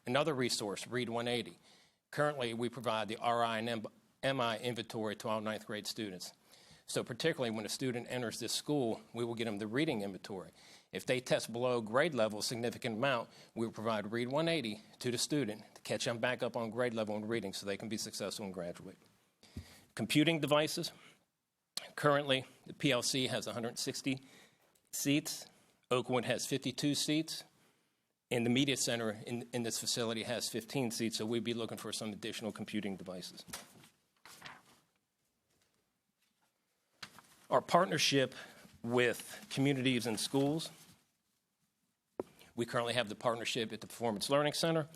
Another resource, Read 180. Currently, we provide the RI and MI inventory to all 9th grade students. So particularly when a student enters this school, we will get them the reading inventory. If they test below grade level a significant amount, we will provide Read 180 to the student to catch them back up on grade level in reading so they can be successful and graduate. Computing devices. Currently, the PLC has 160 seats. Oakwood has 52 seats. And the Media Center in this facility has 15 seats, so we'd be looking for some additional computing devices. Our partnership with communities and schools. We currently have the partnership at the Performance Learning Center.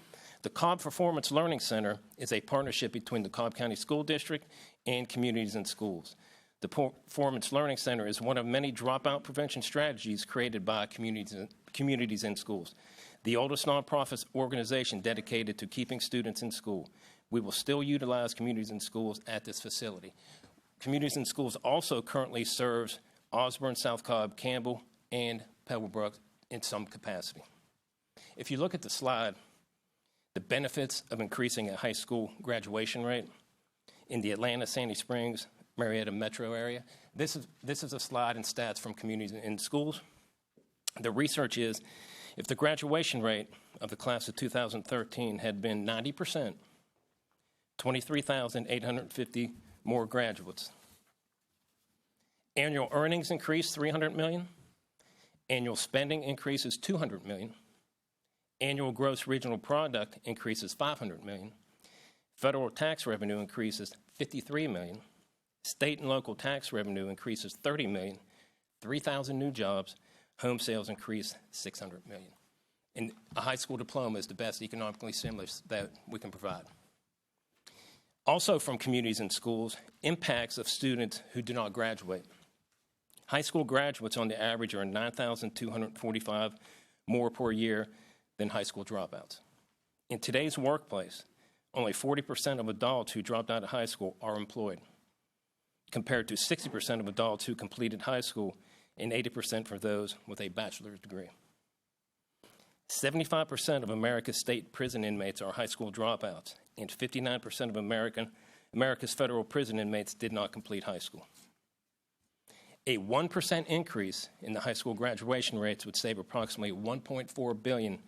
The Cobb Performance Learning Center is a partnership between the Cobb County School District and communities and schools. The Performance Learning Center is one of many dropout prevention strategies created by communities and schools. The oldest nonprofit organization dedicated to keeping students in school. We will still utilize communities and schools at this facility. Communities and schools also currently serves Osborne, South Cobb, Campbell, and Pebblebrook in some capacity. If you look at the slide, the benefits of increasing a high school graduation rate in the Atlanta, Sandy Springs, Marietta metro area, this is a slide and stats from communities and schools. The research is if the graduation rate of the class of 2013 had been 90%, 23,850 more graduates. Annual earnings increase $300 million. Annual spending increases $200 million. Annual gross regional product increases $500 million. Federal tax revenue increases $53 million. State and local tax revenue increases $30 million. 3,000 new jobs. Home sales increase $600 million. And a high school diploma is the best economically stimulus that we can provide. Also from communities and schools, impacts of students who do not graduate. High school graduates on the average earn $9,245 more per year than high school dropouts. In today's workplace, only 40% of adults who dropped out of high school are employed, compared to 60% of adults who completed high school and 80% for those with a bachelor's degree. 75% of America's state prison inmates are high school dropouts, and 59% of America's federal prison inmates did not complete high school. A 1% increase in the high school graduation rates would save approximately $1.4 billion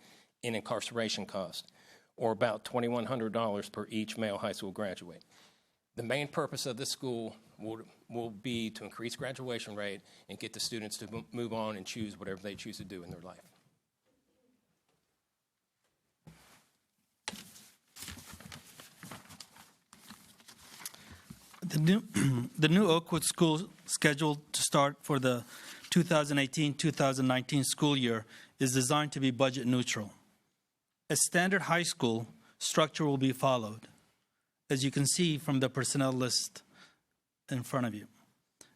in incarceration costs, or about $2,100 per each male high school graduate. The main purpose of this school will be to increase graduation rate and get the students to move on and choose whatever they choose to do in their life. The new Oakwood school scheduled to start for the 2018-2019 school year is designed to be budget neutral. A standard high school structure will be followed, as you can see from the personnel list in front of you.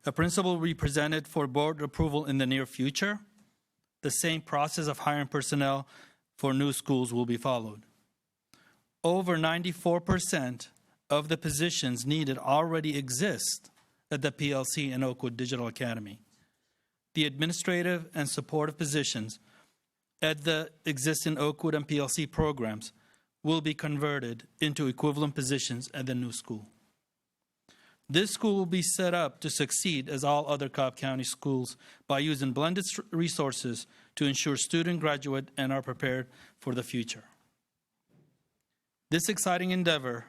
A principal will be presented for board approval in the near future. The same process of hiring personnel for new schools will be followed. Over 94% of the positions needed already exist at the PLC and Oakwood Digital Academy. The administrative and supportive positions at the existing Oakwood and PLC programs will be converted into equivalent positions at the new school. This school will be set up to succeed as all other Cobb County schools by using blended resources to ensure students graduate and are prepared for the future. This exciting endeavor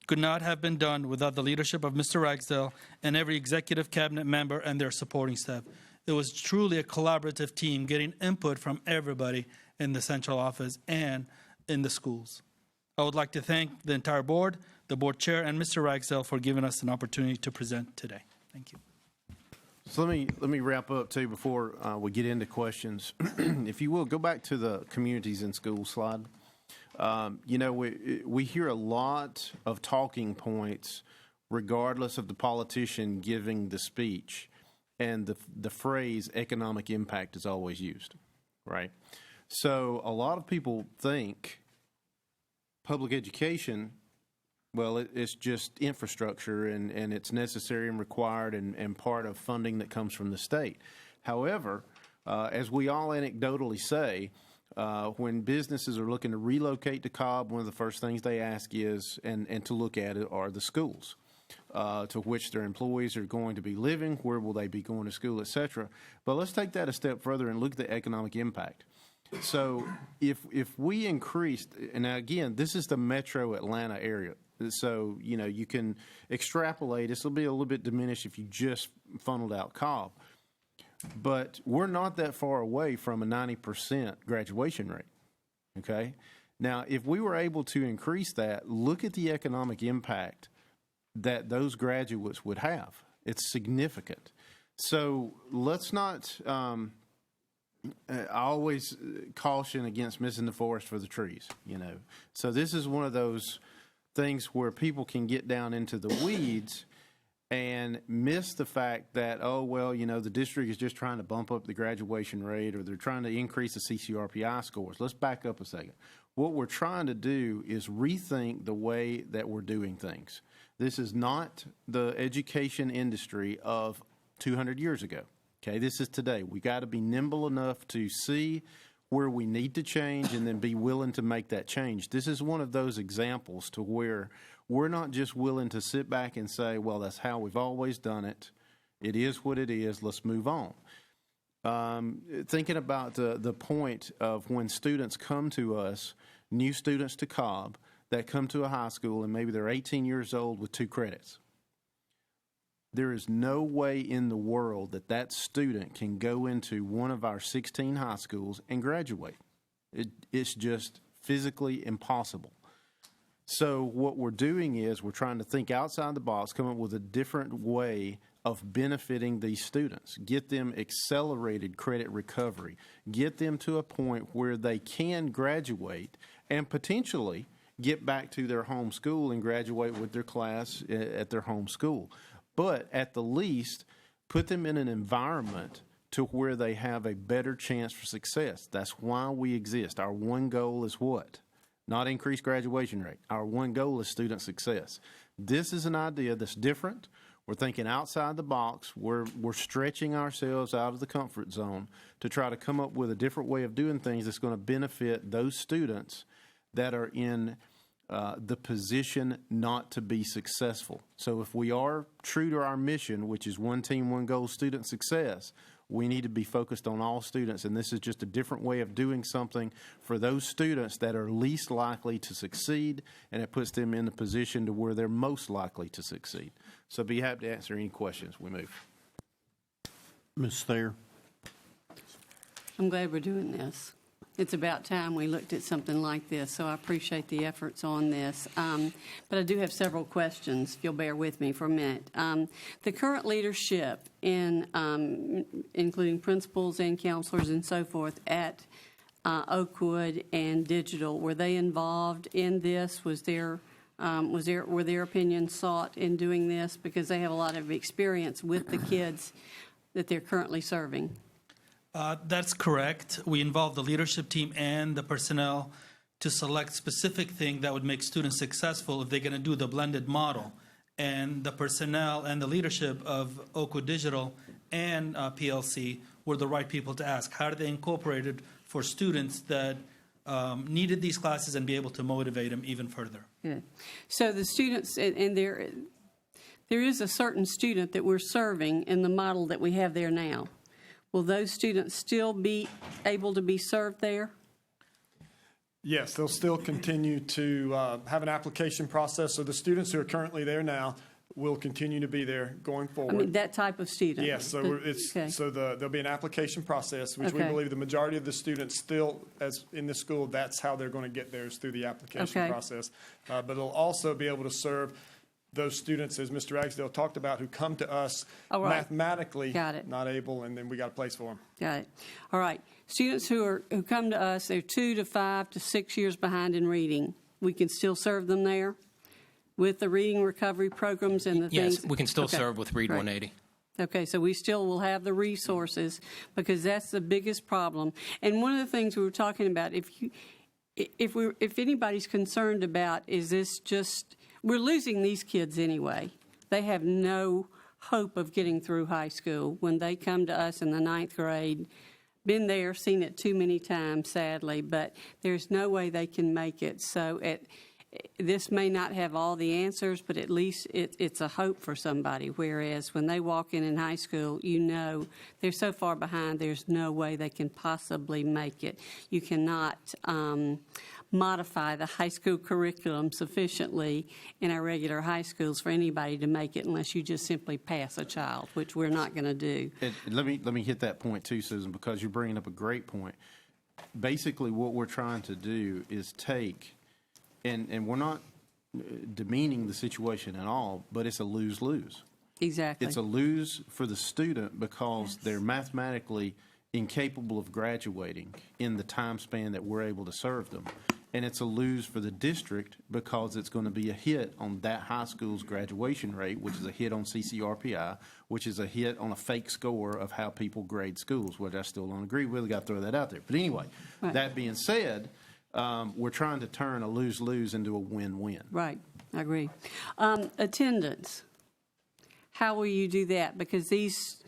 could not have been done without the leadership of Mr. Ragsdale and every executive cabinet member and their supporting staff. It was truly a collaborative team getting input from everybody in the central office and in the schools. I would like to thank the entire board, the board chair, and Mr. Ragsdale for giving us an opportunity to present today. Thank you. So let me wrap up too before we get into questions. If you will, go back to the communities in school slide. You know, we hear a lot of talking points regardless of the politician giving the speech, and the phrase economic impact is always used, right? So a lot of people think public education, well, it's just infrastructure and it's necessary and required and part of funding that comes from the state. However, as we all anecdotally say, when businesses are looking to relocate to Cobb, one of the first things they ask is, and to look at it, are the schools to which their employees are going to be living, where will they be going to school, et cetera. But let's take that a step further and look at the economic impact. So if we increased, and again, this is the metro Atlanta area, so, you know, you can extrapolate. This will be a little bit diminished if you just funneled out Cobb. But we're not that far away from a 90% graduation rate, okay? Now, if we were able to increase that, look at the economic impact that those graduates would have. It's significant. So let's not, I always caution against missing the forest for the trees, you know. So this is one of those things where people can get down into the weeds and miss the fact that, oh, well, you know, the district is just trying to bump up the graduation rate or they're trying to increase the CCRPI scores. Let's back up a second. What we're trying to do is rethink the way that we're doing things. This is not the education industry of 200 years ago. Okay, this is today. We got to be nimble enough to see where we need to change and then be willing to make that change. This is one of those examples to where we're not just willing to sit back and say, well, that's how we've always done it. It is what it is. Let's move on. Thinking about the point of when students come to us, new students to Cobb that come to a high school and maybe they're 18 years old with 2 credits. There is no way in the world that that student can go into one of our 16 high schools and graduate. It's just physically impossible. So what we're doing is we're trying to think outside the box, come up with a different way of benefiting these students, get them accelerated credit recovery, get them to a point where they can graduate and potentially get back to their home school and graduate with their class at their home school. But at the least, put them in an environment to where they have a better chance for success. That's why we exist. Our one goal is what? Not increase graduation rate. Our one goal is student success. This is an idea that's different. We're thinking outside the box. We're stretching ourselves out of the comfort zone to try to come up with a different way of doing things that's going to benefit those students that are in the position not to be successful. So if we are true to our mission, which is one team, one goal, student success, we need to be focused on all students, and this is just a different way of doing something for those students that are least likely to succeed, and it puts them in a position to where they're most likely to succeed. So be happy to answer any questions. We move. Ms. Thayer. I'm glad we're doing this. It's about time we looked at something like this, so I appreciate the efforts on this. But I do have several questions, if you'll bear with me for a minute. The current leadership, including principals and counselors and so forth, at Oakwood and Digital, were they involved in this? Were their opinions sought in doing this? Because they have a lot of experience with the kids that they're currently serving. That's correct. We involved the leadership team and the personnel to select specific things that would make students successful if they're going to do the blended model. And the personnel and the leadership of Oakwood Digital and PLC were the right people to ask. How do they incorporate it for students that needed these classes and be able to motivate them even further? Good. So the students, and there is a certain student that we're serving in the model that we have there now. Will those students still be able to be served there? Yes, they'll still continue to have an application process. So the students who are currently there now will continue to be there going forward. I mean, that type of student? Yes, so there'll be an application process, which we Okay. believe the majority of the students still, as in the school, that's how they're going to get theirs, through the application Okay. process. But it'll also be able to serve those students, as Mr. Ragsdale talked about, who come to us All right. mathematically Got it. not able, and then we got a place for them. Got it. All right. Students who come to us, they're 2 to 5 to 6 years behind in reading. We can still serve them there with the reading recovery programs and the things? Yes, we can still Okay. serve with Read Right. 180. Okay, so we still will have the resources because that's the biggest problem. And one of the things we were talking about, if anybody's concerned about, is this just, we're losing these kids anyway. They have no hope of getting through high school when they come to us in the 9th grade. Been there, seen it too many times, sadly, but there's no way they can make it. So this may not have all the answers, but at least it's a hope for somebody. Whereas when they walk in high school, you know they're so far behind, there's no way they can possibly make it. You cannot modify the high school curriculum sufficiently in our regular high schools for anybody to make it unless you just simply pass a child, which we're not going to do. And let me hit that point too, Susan, because you're bringing up a great point. Basically, what we're trying to do is take, and we're not demeaning the situation at all, but it's a lose-lose. Exactly. It's a lose for the student because they're mathematically incapable of graduating in the time span that we're able to serve them. And it's a lose for the district because it's going to be a hit on that high school's graduation rate, which is a hit on CCRPI, which is a hit on a fake score of how people grade schools, which I still don't agree with. I've got to throw that out there. But anyway, that being said, we're trying to turn a lose-lose into a win-win. Right, I agree. Attendance, how will you do that? Because these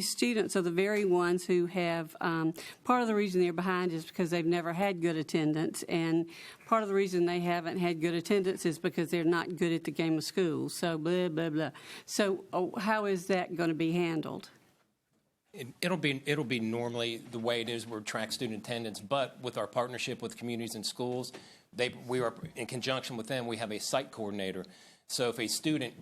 students are the very ones who have, part of the reason they're behind is because they've never had good attendance, and part of the reason they haven't had good attendance is because they're not good at the game of school, so blah, blah, blah. So how is that going to be handled? It'll be normally the way it is. We're track student attendance, but with our partnership with communities and schools, we are in conjunction with them. We have a site coordinator. So if a student,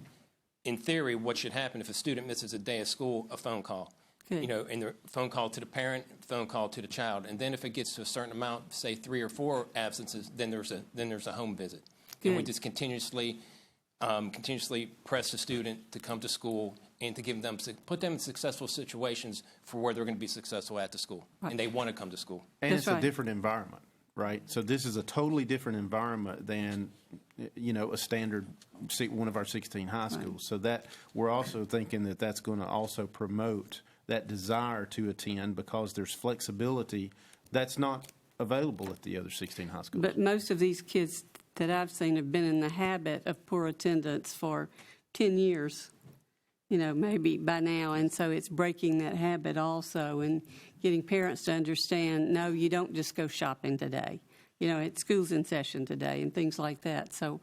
in theory, what should happen if a student misses a day of school? A phone call. Good. And the phone call to the parent, phone call to the child, and then if it gets to a certain amount, say 3 or 4 absences, then there's a home visit. Good. And we just continuously press the student to come to school and to put them in successful situations for where they're going to be successful at the school, and they want to come to school. And it's a different environment, right? So this is a totally different environment than, a standard one of our 16 high schools. Right. So that we're also thinking that that's going to also promote that desire to attend because there's flexibility that's not available at the other 16 high schools. But most of these kids that I've seen have been in the habit of poor attendance for 10 years. Maybe by now, and so it's breaking that habit also and getting parents to understand, no, you don't just go shopping today. School's in session today and things like that. So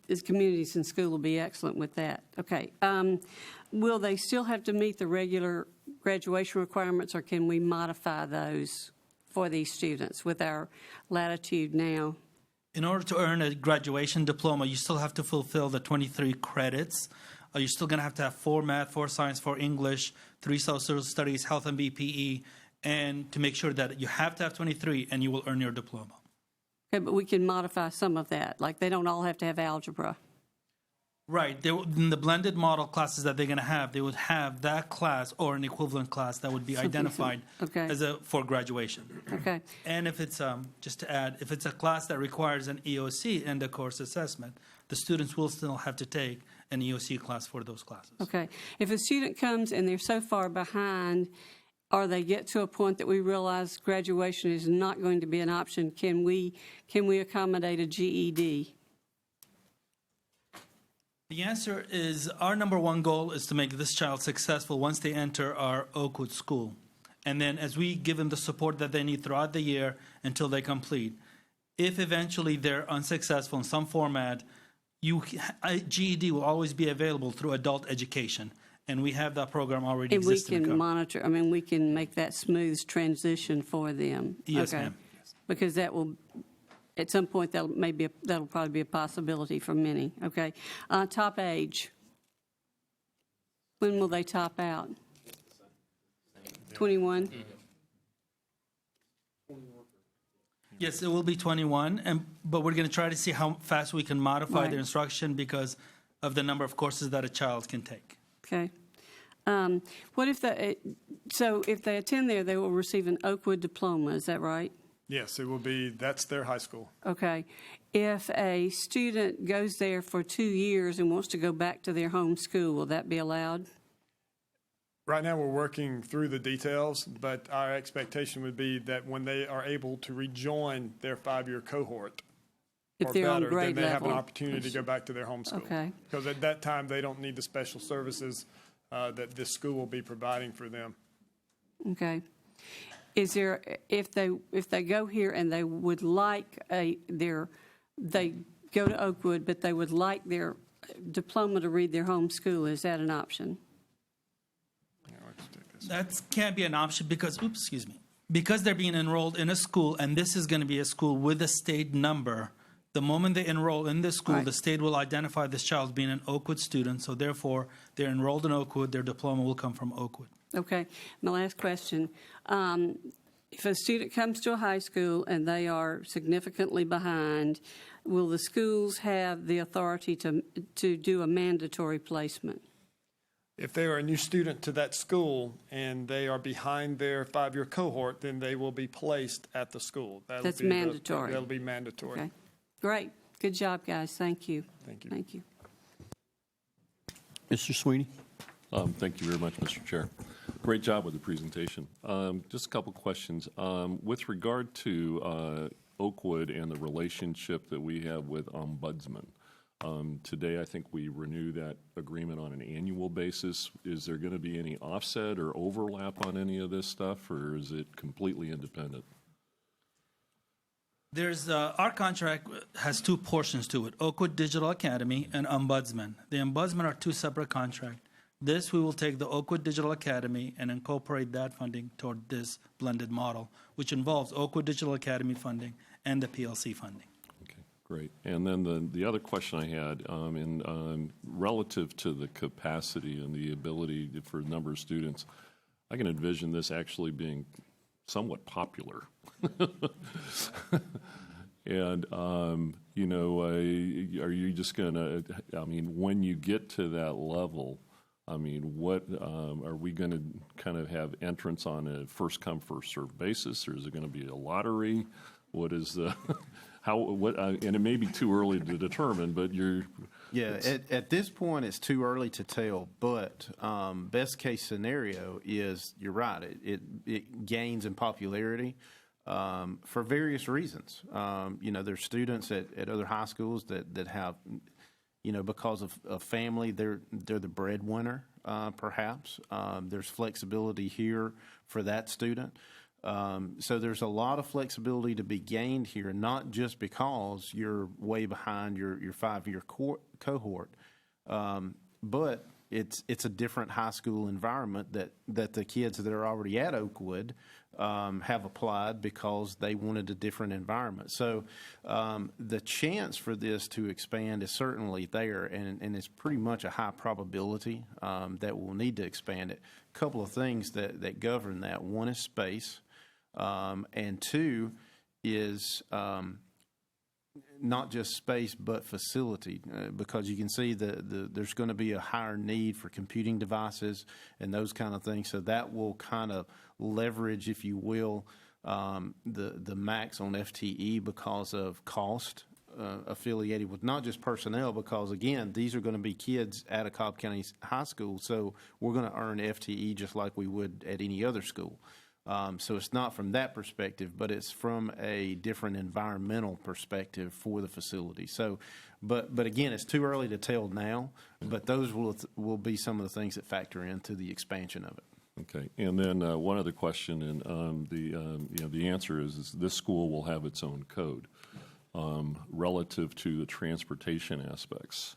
as communities and school will be excellent with that. Okay. Will they still have to meet the regular graduation requirements, or can we modify those for these students with our latitude now? In order to earn a graduation diploma, you still have to fulfill the 23 credits. You're still going to have 4 math, 4 science, 4 English, 3 social studies, health and BPE, and to make sure that you have to have 23 and you will earn your diploma. Okay, but we can modify some of that. Like they don't all have to have algebra. Right. In the blended model classes that they're going to have, they would have that class or an equivalent class that would be identified Okay. for graduation. Okay. And if it's, just to add, if it's a class that requires an EOC end of course assessment, the students will still have to take an EOC class for those classes. Okay. If a student comes and they're so far behind, or they get to a point that we realize graduation is not going to be an option, can we accommodate a GED? The answer is our number one goal is to make this child successful once they enter our Oakwood school. And then as we give them the support that they need throughout the year until they complete, if eventually they're unsuccessful in some format, GED will always be available through adult education. And we have that program already And we existing. can monitor, we can make that smooth transition for them. Yes, Okay. ma'am. Because that will, at some point, that'll probably be a possibility for many. Okay. Top age. When will they top out? 21? Yes, it will be 21, but we're going to try to see how fast we can modify Right. their instruction because of the number of courses that a child can take. Okay. What if if they attend there, they will receive an Oakwood diploma, is that right? Yes, it will be, that's their high school. Okay. If a student goes there for 2 years and wants to go back to their home school, will that be allowed? Right now, we're working through the details, but our expectation would be that when they are able to rejoin their 5-year cohort, If or they're on better, grade then they have an level. opportunity to go back to their home school. Okay. Because at that time, they don't need the special services that this school will be providing for them. Okay. Is there, if they go here and they would like they go to Oakwood, but they would like their diploma to read their home school, is that an option? That can't be an option because they're being enrolled in a school, and this is going to be a school with a state number. The moment they enroll in this school, Right. the state will identify this child as being an Oakwood student, so therefore they're enrolled in Oakwood, their diploma will come from Oakwood. Okay. My last question. If a student comes to a high school and they are significantly behind, will the schools have the authority to do a mandatory placement? If they are a new student to that school and they are behind their 5-year cohort, then they will be placed at the school. That's mandatory. That'll be mandatory. Okay. Great. Good job, guys. Thank you. Thank you. Thank you. Mr. Sweeney? Thank you very much, Mr. Chair. Great job with the presentation. Just a couple questions. With regard to Oakwood and the relationship that we have with Ombudsman, today I think we renew that agreement on an annual basis. Is there going to be any offset or overlap on any of this stuff, or is it completely independent? There's our contract has 2 portions to it: Oakwood Digital Academy and Ombudsman. The Ombudsman are 2 separate contracts. This, we will take the Oakwood Digital Academy and incorporate that funding toward this blended model, which involves Oakwood Digital Academy funding and the PLC funding. Okay, great. And then the other question I had, relative to the capacity and the ability for a number of students, I can envision this actually being somewhat popular. And, are you just going to, when you get to that level, what are we going to kind of have entrance on a first come first served basis, or is it going to be a lottery? What is the and it may be too early to determine, but at this point it's too early to tell. But best case scenario is you're right. It gains in popularity for various reasons. There's students at other high schools that have. Because of family, they're the breadwinner, perhaps. There's flexibility here for that student. So there's a lot of flexibility to be gained here, not just because you're way behind your 5-year cohort, but it's a different high school environment that the kids that are already at Oakwood have applied because they wanted a different environment. So the chance for this to expand is certainly there, and it's pretty much a high probability that we'll need to expand it. A couple of things that govern that. One is space, and two is not just space but facility, because you can see there's going to be a higher need for computing devices and those kind of things. So that will kind of leverage, if you will, the max on FTE because of cost affiliated with not just personnel, because again, these are going to be kids at a Cobb County high school, so we're going to earn FTE just like we would at any other school. So it's not from that perspective, but it's from a different environmental perspective for the facility. So, but again, it's too early to tell now, but those will be some of the things that factor into the expansion of it. Okay, and then one other question, and the answer is this school will have its own code relative to the transportation aspects.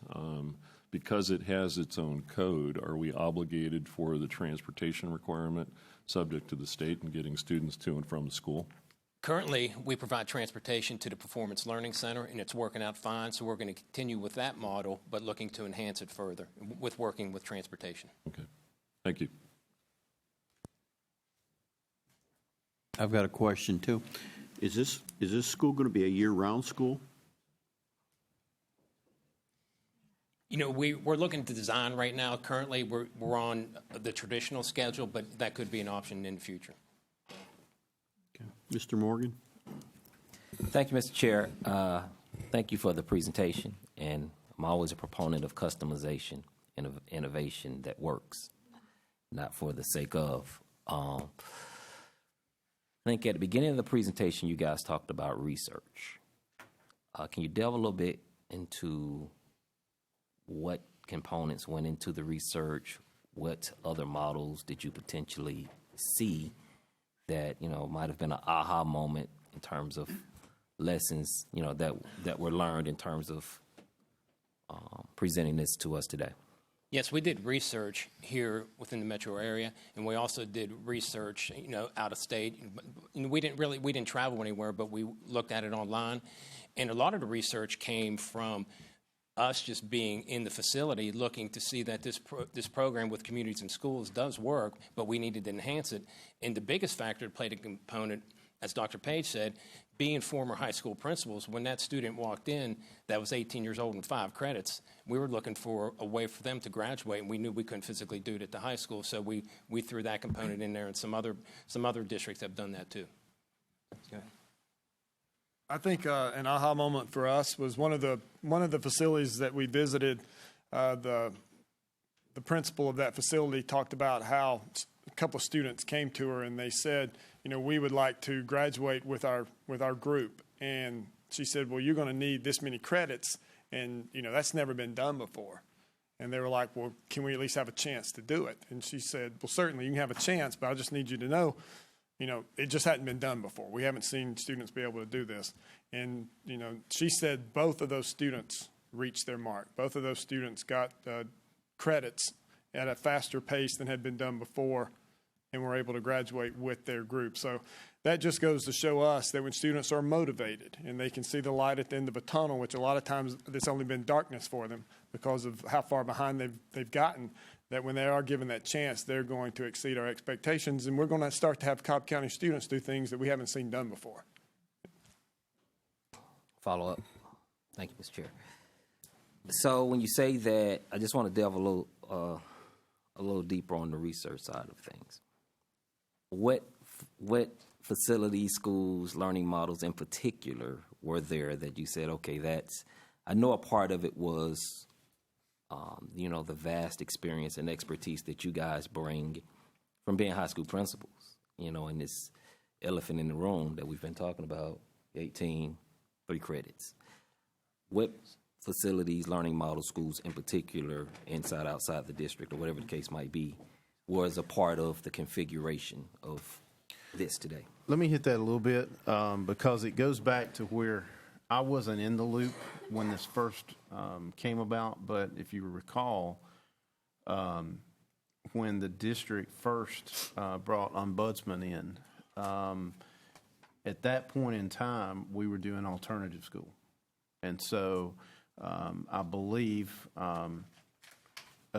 Because it has its own code, are we obligated for the transportation requirement subject to the state and getting students to and from the school? Currently, we provide transportation to the Performance Learning Center, and it's working out fine, so we're going to continue with that model, but looking to enhance it further with working with transportation. Okay, thank you. I've got a question too. Is this school going to be a year-round school? You know, we're looking to design right now. Currently, we're on the traditional schedule, but that could be an option in the future. Okay. Mr. Morgan? Thank you, Mr. Chair. Thank you for the presentation, and I'm always a proponent of customization and of innovation that works, not for the sake of. I think at the beginning of the presentation, you guys talked about research. Can you delve a little bit into what components went into the research? What other models did you potentially see that, might have been an aha moment in terms of lessons, that were learned in terms of presenting this to us today? Yes, we did research here within the metro area, and we also did research, out of state. We didn't travel anywhere, but we looked at it online, and a lot of the research came from us just being in the facility, looking to see that this program with communities and schools does work, but we needed to enhance it. And the biggest factor that played a component, as Dr. Page said, being former high school principals, when that student walked in that was 18 years old and 5 credits, we were looking for a way for them to graduate, and we knew we couldn't physically do it at the high school, so we threw that component in there, and some other districts have done that too. Okay. I think an aha moment for us was one of the facilities that we visited. The principal of that facility talked about how a couple of students came to her and they said, we would like to graduate with our group. And she said, well, you're going to need this many credits, and that's never been done before. And they were like, well, can we at least have a chance to do it? And she said, well, certainly you can have a chance, but I just need you to know, it just hadn't been done before. We haven't seen students be able to do this. And, she said both of those students reached their mark. Both of those students got credits at a faster pace than had been done before and were able to graduate with their group. So that just goes to show us that when students are motivated and they can see the light at the end of a tunnel, which a lot of times it's only been darkness for them because of how far behind they've gotten, that when they are given that chance, they're going to exceed our expectations, and we're going to start to have Cobb County students do things that we haven't seen done before. Follow up. Thank you, Mr. Chair. So when you say that, I just want to delve a little deeper on the research side of things. What facilities, schools, learning models in particular were there that you said, okay, I know a part of it was the vast experience and expertise that you guys bring from being high school principals, and this elephant in the room that we've been talking about, 18, 3 credits. What facilities, learning model schools in particular, inside, outside the district, or whatever the case might be, was a part of the configuration of this today? Let me hit that a little bit because it goes back to where I wasn't in the loop when this first came about, but if you recall, when the district first brought ombudsman in. At that point in time, we were doing alternative school. And so I believe a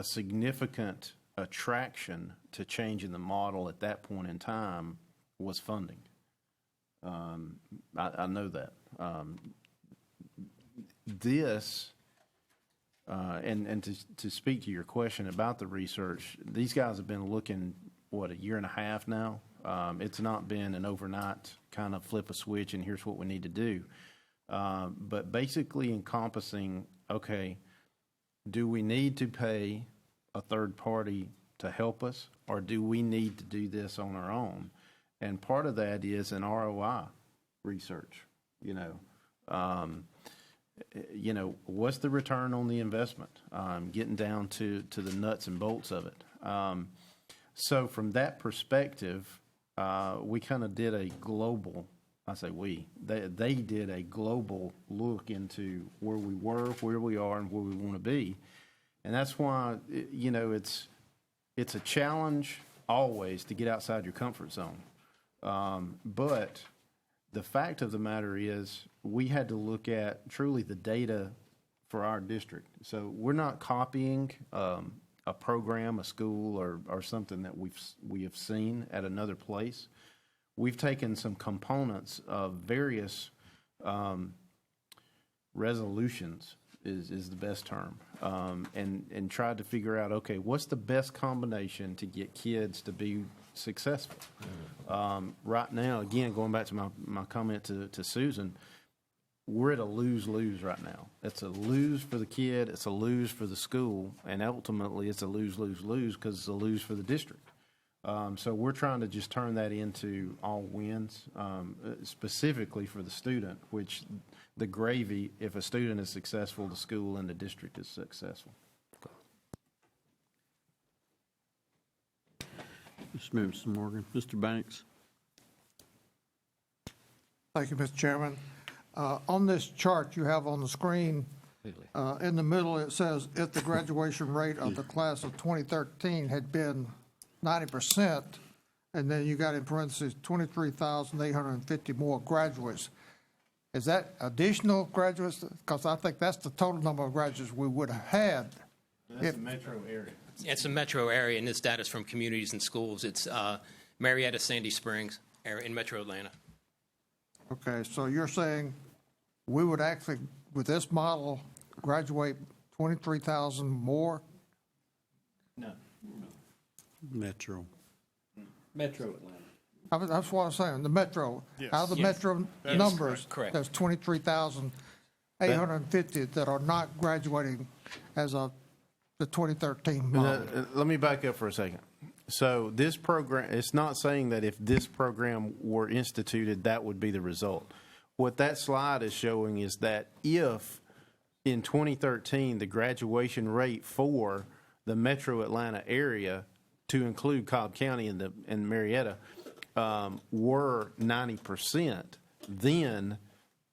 significant attraction to changing the model at that point in time was funding. I know that. And to speak to your question about the research, these guys have been looking, what, a year and a half now? It's not been an overnight kind of flip a switch and here's what we need to do. But basically encompassing, okay, do we need to pay a third party to help us, or do we need to do this on our own? And part of that is an ROI research, what's the return on the investment? Getting down to the nuts and bolts of it. So from that perspective, we kind of did a global, I say we, they did a global look into where we were, where we are, and where we want to be. And that's why, it's a challenge always to get outside your comfort zone. But the fact of the matter is we had to look at truly the data for our district. So we're not copying a program, a school, or something that we have seen at another place. We've taken some components of various resolutions is the best term, and tried to figure out, okay, what's the best combination to get kids to be successful? Right now, again, going back to my comment to Susan, we're at a lose-lose right now. It's a lose for the kid, it's a lose for the school, and ultimately it's a lose-lose-lose because it's a lose for the district. So we're trying to just turn that into all wins, specifically for the student, which the gravy, if a student is successful, the school and the district is successful. Mr. Morgan. Mr. Banks. Thank you, Mr. Chairman. On this chart you have on the screen, in the middle it says if the graduation rate of the class of 2013 had been 90%, and then you got in parentheses 23,850 more graduates. Is that additional graduates? Because I think that's the total number of graduates we would have had. That's the metro area. It's a metro area, and this data is from communities and schools. It's Marietta, Sandy Springs area in metro Atlanta. Okay, so you're saying we would actually, with this model, graduate 23,000 more? No. Metro. Metro Atlanta. That's what I'm saying, the metro. Yes. Out of the Yes. metro Yes, numbers, correct. there's 23,850 that are not graduating as of the 2013 model. Let me back up for a second. So this program, it's not saying that if this program were instituted, that would be the result. What that slide is showing is that if in 2013 the graduation rate for the metro Atlanta area, to include Cobb County and Marietta, were 90%, then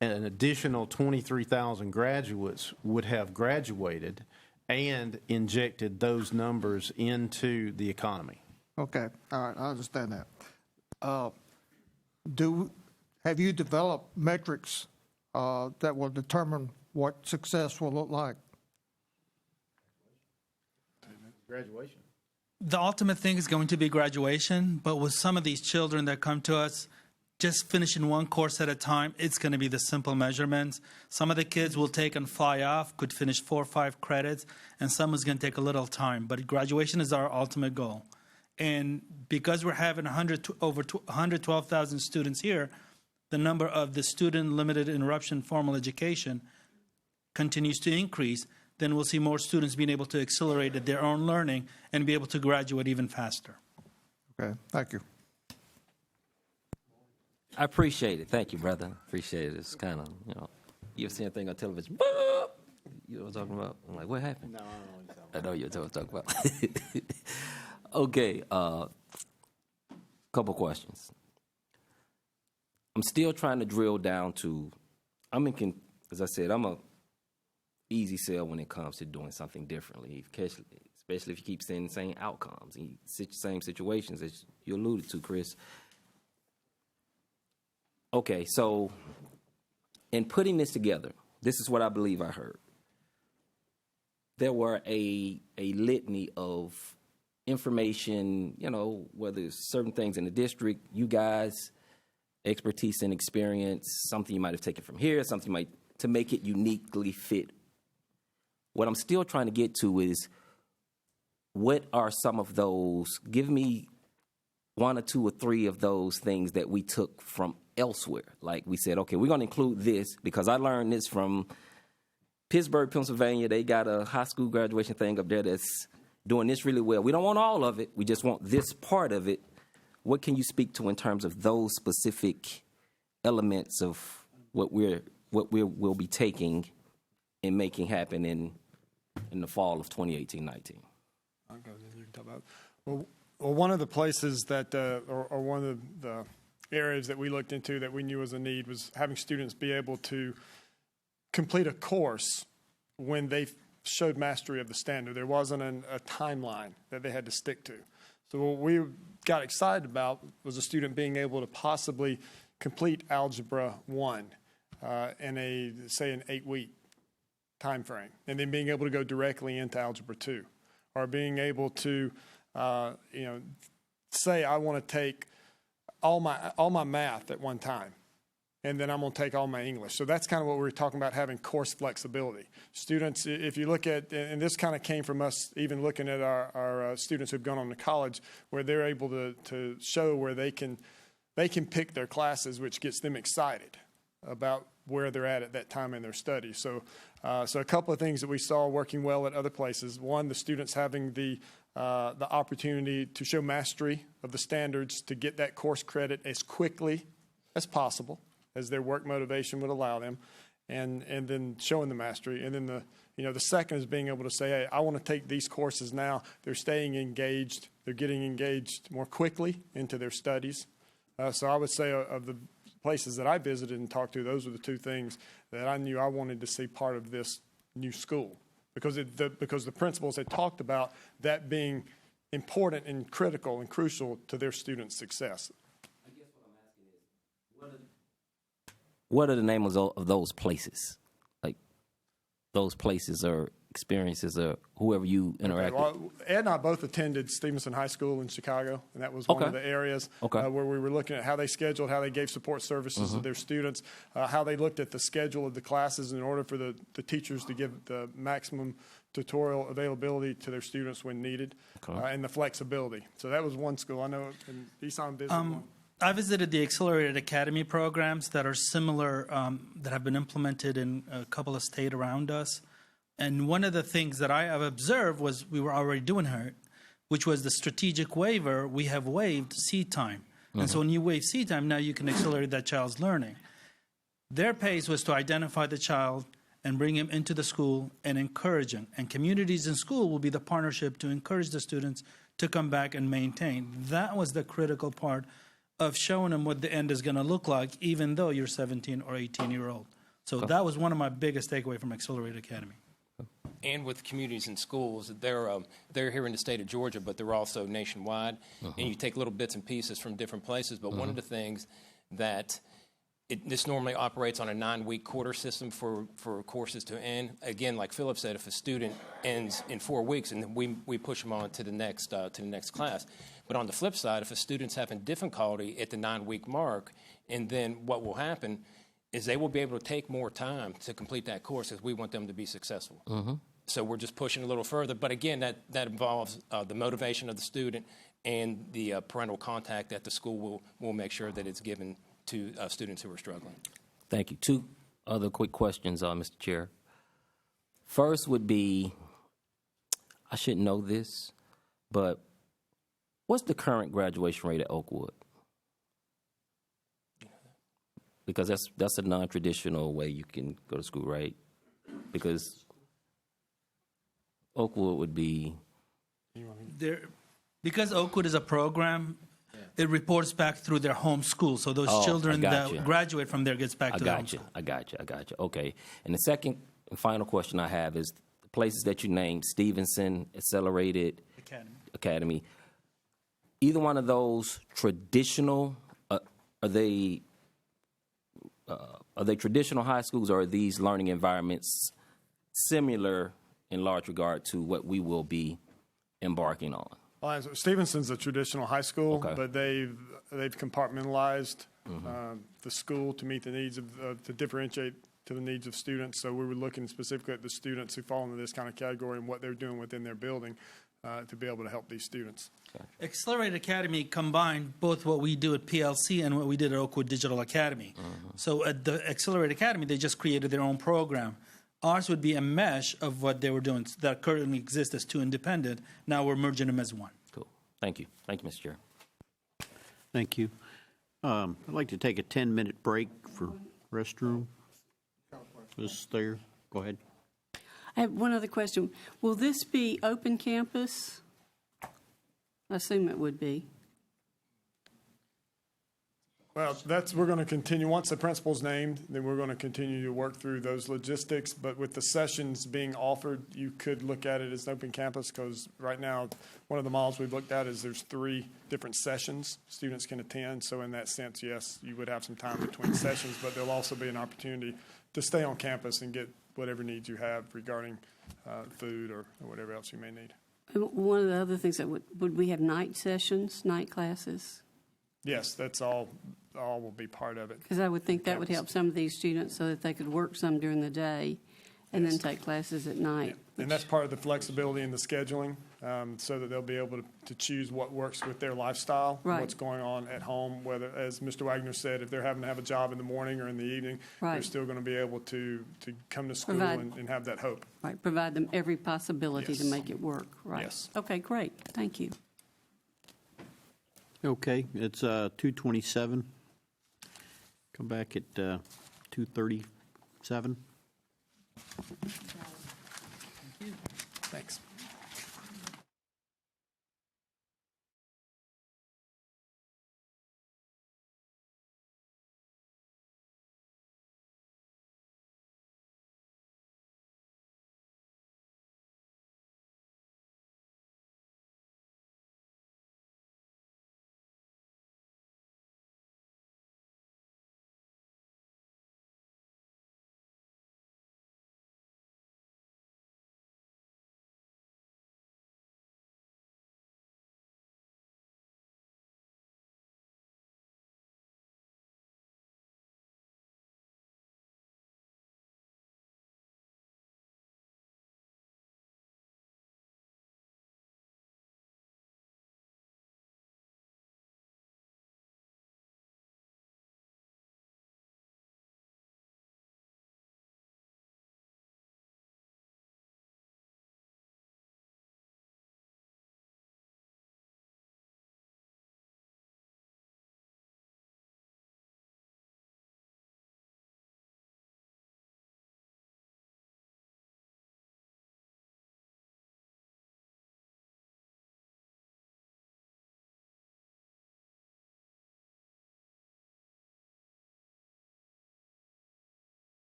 an additional 23,000 graduates would have graduated and injected those numbers into the economy. Okay, all right, I understand that. Have you developed metrics that will determine what success will look like? Graduation. The ultimate thing is going to be graduation, but with some of these children that come to us, just finishing one course at a time, it's going to be the simple measurements. Some of the kids will take and fly off, could finish 4 or 5 credits, and some is going to take a little time. But graduation is our ultimate goal. And because we're having over 112,000 students here, the number of the student limited interruption formal education continues to increase, then we'll see more students being able to accelerate at their own learning and be able to graduate even faster. Okay, thank you. I appreciate it. Thank you, brother. Appreciate it. It's kind of, you ever seen a thing on television? You know what I'm talking about? I'm like, what happened? No, I know you're talking about. Okay, couple questions. I'm still trying to drill down to, as I said, I'm a easy sell when it comes to doing something differently, especially if you keep seeing the same outcomes and same situations as you alluded to, Chris. Okay, so in putting this together, this is what I believe I heard. There were a litany of information, you know, whether it's certain things in the district, you guys, expertise and experience, something you might have taken from here, something you might, to make it uniquely fit. What I'm still trying to get to is, what are some of those, give me one or two or three of those things that we took from elsewhere. Like we said, okay, we're going to include this because I learned this from Pittsburgh, Pennsylvania. They got a high school graduation thing up there that's doing this really well. We don't want all of it. We just want this part of it. What can you speak to in terms of those specific elements of what we'll be taking and making happen in the fall of 2018-19? I'll go ahead, you can talk about it. Well, one of the places that, or one of the areas that we looked into that we knew was a need was having students be able to complete a course when they showed mastery of the standard. There wasn't a timeline that they had to stick to. So what we got excited about was a student being able to possibly complete Algebra 1 in say an 8-week time frame, and then being able to go directly into Algebra 2, or being able to say I want to take all my math at one time, and then I'm going to take all my English. So that's kind of what we were talking about, having course flexibility. Students, if you look at, and this kind of came from us even looking at our students who've gone on to college, where they're able to show where they can pick their classes, which gets them excited about where they're at that time in their study. So a couple of things that we saw working well at other places. One, the students having the opportunity to show mastery of the standards to get that course credit as quickly as possible, as their work motivation would allow them, and then showing the mastery. And then the second is being able to say, hey, I want to take these courses now. They're staying engaged. They're getting engaged more quickly into their studies. So I would say of the places that I visited and talked to, those were the two things that I knew I wanted to see part of this new school, because the principals had talked about that being important and critical and crucial to their students' success. I guess what I'm asking is, what are the names of those places? Like, those places or experiences or whoever you interact with? Well, Ed and I both attended Stevenson High School in Chicago, and that was one of the areas where we were looking at how they scheduled, how they gave support services to their students, how they looked at the schedule of the classes in order for the teachers to give the maximum tutorial availability to their students when needed, and the flexibility. So that was one school. I know Isan visited one. I visited the Accelerated Academy programs that are similar, that have been implemented in a couple of states around us. And one of the things that I have observed was we were already doing here, which was the strategic waiver. We have waived seat time. And so when you waive seat time, now you can accelerate that child's learning. Their pace was to identify the child and bring him into the school and encourage him. And communities in school will be the partnership to encourage the students to come back and maintain. That was the critical part of showing them what the end is going to look like, even though you're 17 or 18-year-old. So that was one of my biggest takeaway from Accelerated Academy. And with communities and schools, they're here in the state of Georgia, but they're also nationwide. And you take little bits and pieces from different places. But one of the things that this normally operates on a 9-week quarter system for courses to end. Again, like Philip said, if a student ends in 4 weeks, and then we push them on to the next class. But on the flip side, if a student's having difficulty at the 9-week mark, and then what will happen is they will be able to take more time to complete that course as we want them to be successful. So we're just pushing a little further. But again, that involves the motivation of the student and the parental contact that the school will make sure that it's given to students who are struggling. Thank you. Two other quick questions, Mr. Chair. First would be, I should know this, but what's the current graduation rate at Oakwood? Because that's a non-traditional way you can go to school, right? Because Oakwood would be... Because Oakwood is a program, it reports back through their home school. So those children that graduate from there gets back to their home school. I got you. Okay. And the second and final question I have is, the places that you named, Stevenson, Accelerated Academy, either one of those traditional, are they traditional high schools, or are these learning environments similar in large regard to what we will be embarking on? Well, Stevenson's a traditional high school, Okay. but they've compartmentalized the school to meet the needs to differentiate to the needs of students. So we were looking specifically at the students who fall into this kind of category and what they're doing within their building to be able to help these students. Accelerate Academy combined both what we do at PLC and what we did at Oakwood Digital Academy. So at the Accelerate Academy, they just created their own program. Ours would be a mesh of what they were doing that currently exists as two independent. Now we're merging them as one. Cool. Thank you. Thank you, Mr. Chair. Thank you. I'd like to take a 10-minute break for restroom. Ms. Thayer, go ahead. I have one other question. Will this be open campus? I assume it would be. Well, we're going to continue. Once the principal's named, then we're going to continue to work through those logistics. But with the sessions being offered, you could look at it as an open campus, because right now, one of the models we've looked at is there's 3 different sessions students can attend. So in that sense, yes, you would have some time between sessions, but there'll also be an opportunity to stay on campus and get whatever needs you have regarding food or whatever else you may need. One of the other things that would we have night sessions, night classes? Yes, that's all will be part of it. Because I would think that would help some of these students so that they could work some during the day and then take classes at night. Yeah. And that's part of the flexibility in the scheduling, so that they'll be able to choose what works with their lifestyle, Right. what's going on at home, whether, as Mr. Wagner said, if they're having to have a job in the morning or in the evening, they're Right. still going to be able to come to school Provide- and have that hope. Right, provide them every possibility to Yes. make it work, right? Yes. Okay, great, thank you. Okay, it's 2:27. Come back at 2:37. Thanks.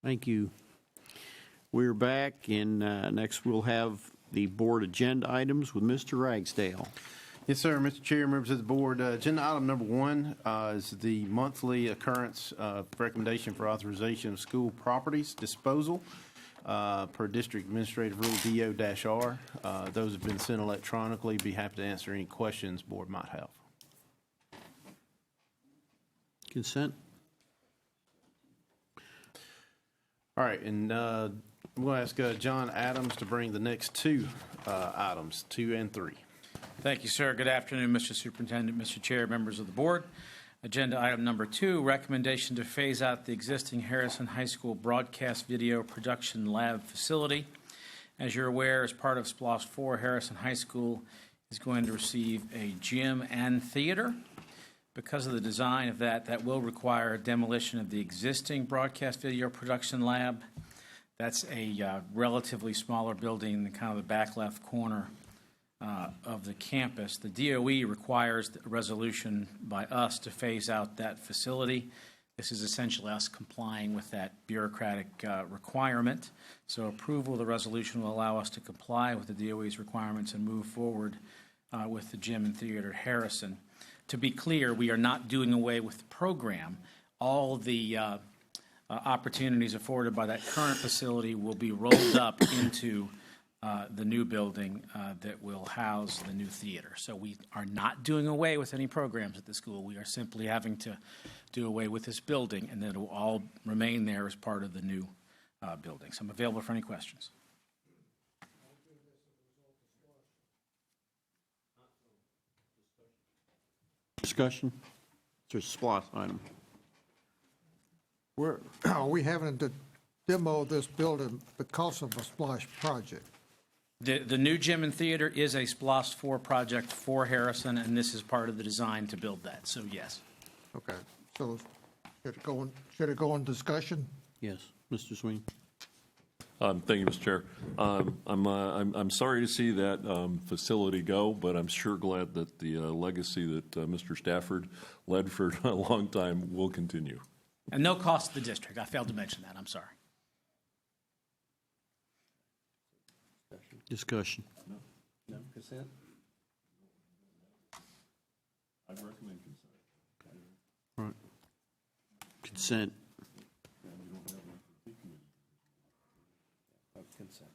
Thank you. We're back, and next we'll have the board agenda items with Mr. Ragsdale. Yes, sir, Mr. Chair, members of the board. Agenda item number 1 is the monthly occurrence recommendation for authorization of school properties disposal per District Administrative Rule DO-R. Those have been sent electronically. Be happy to answer any questions board might have. Consent? All right, and I'm going to ask John Adams to bring the next 2 items, 2 and 3. Thank you, sir. Good afternoon, Mr. Superintendent, Mr. Chair, members of the board. Agenda item number 2, recommendation to phase out the existing Harrison High School broadcast video production lab facility. As you're aware, as part of SPLOST 4, Harrison High School is going to receive a gym and theater. Because of the design of that will require demolition of the existing broadcast video production lab. That's a relatively smaller building in kind of the back left corner of the campus. The DOE requires a resolution by us to phase out that facility. This is essentially us complying with that bureaucratic requirement. So approval of the resolution will allow us to comply with the DOE's requirements and move forward with the gym and theater at Harrison. To be clear, we are not doing away with the program. All the opportunities afforded by that current facility will be rolled up into the new building that will house the new theater. So we are not doing away with any programs at the school. We are simply having to do away with this building, and then it will all remain there as part of the new building. So I'm available for any questions. Discussion? It's a SPLOST item. Are we having to demo this building because of a splash project? The new gym and theater is a SPLOST 4 project for Harrison, and this is part of the design to build that, so yes. Okay, so should it go in discussion? Yes. Mr. Sweeney? Thank you, Mr. Chair. I'm sorry to see that facility go, but I'm sure glad that the legacy that Mr. Stafford led for a long time will continue. And no cost to the district. I failed to mention that. I'm sorry. Discussion? No consent? I recommend consent. Right. Consent. Consent.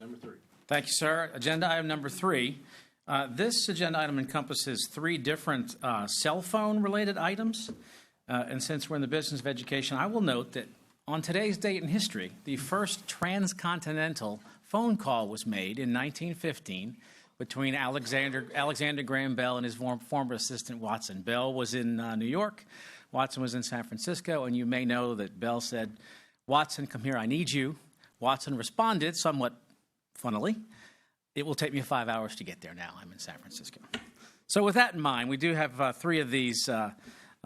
Number 3. Thank you, sir. Agenda item number 3. This agenda item encompasses 3 different cell phone-related items. And since we're in the business of education, I will note that on today's date in history, the first transcontinental phone call was made in 1915 between Alexander Graham Bell and his former assistant Watson. Bell was in New York, Watson was in San Francisco, and you may know that Bell said, "Watson, come here, I need you." Watson responded somewhat funnily, "It will take me 5 hours to get there now. I'm in San Francisco." So with that in mind, we do have 3 of these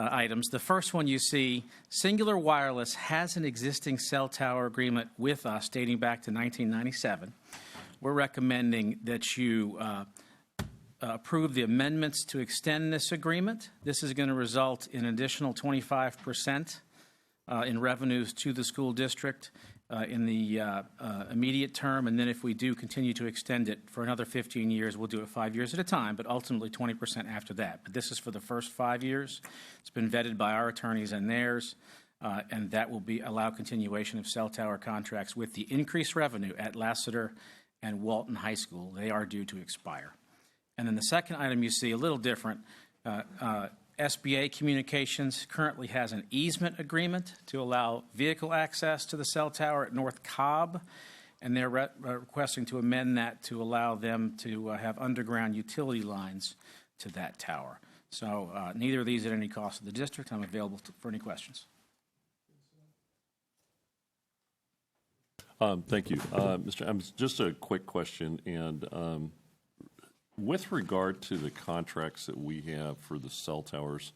items. The first one you see, Singular Wireless has an existing cell tower agreement with us dating back to 1997. We're recommending that you approve the amendments to extend this agreement. This is going to result in an additional 25% in revenues to the school district in the immediate term, and then if we do continue to extend it for another 15 years, we'll do it 5 years at a time, but ultimately 20% after that. But this is for the first 5 years. It's been vetted by our attorneys and theirs, and that will allow continuation of cell tower contracts with the increased revenue at Lassiter and Walton High School. They are due to expire. And then the second item you see, a little different, SBA Communications currently has an easement agreement to allow vehicle access to the cell tower at North Cobb, and they're requesting to amend that to allow them to have underground utility lines to that tower. So neither of these at any cost to the district. I'm available for any questions. Thank you. Mr. Adams, just a quick question, and with regard to the contracts that we have for the cell towers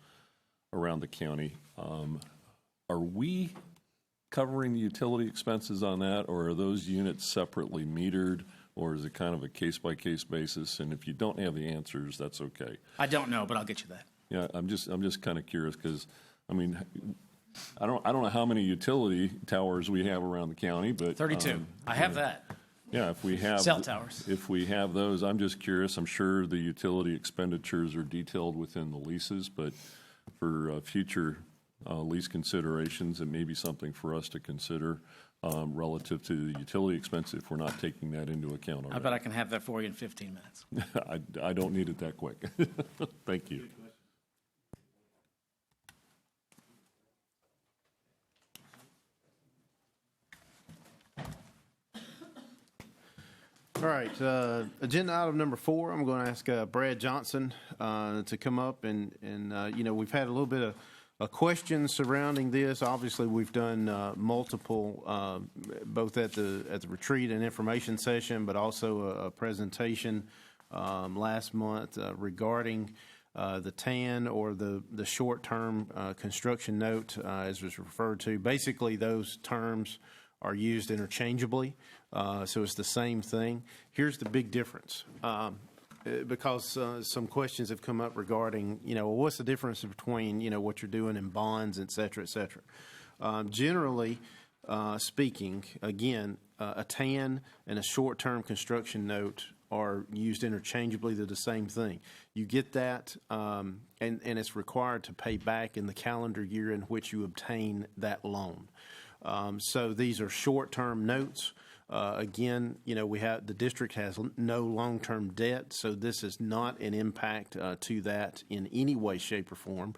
around the county, are we covering the utility expenses on that, or are those units separately metered, or is it kind of a case-by-case basis? And if you don't have the answers, that's okay. I don't know, but I'll get you that. Yeah, I'm just kind of curious because, I mean, I don't know how many utility towers we have around the county, but 32. I have that. Yeah, if we have Cell towers. if we have those, I'm just curious. I'm sure the utility expenditures are detailed within the leases, but for future lease considerations, it may be something for us to consider relative to the utility expense if we're not taking that into account already. I bet I can have that for you in 15 minutes. I don't need it that quick. Thank you. All right, agenda item number 4, I'm going to ask Brad Johnson to come up and we've had a little bit of questions surrounding this. Obviously, we've done multiple, both at the retreat and information session, but also a presentation last month regarding the TAN, or the short-term construction note, as was referred to. Basically, those terms are used interchangeably, so it's the same thing. Here's the big difference, because some questions have come up regarding, what's the difference between, what you're doing in bonds, et cetera, et cetera. Generally speaking, again, a TAN and a short-term construction note are used interchangeably. They're the same thing. You get that, and it's required to pay back in the calendar year in which you obtain that loan. So these are short-term notes. Again, the district has no long-term debt, so this is not an impact to that in any way, shape, or form.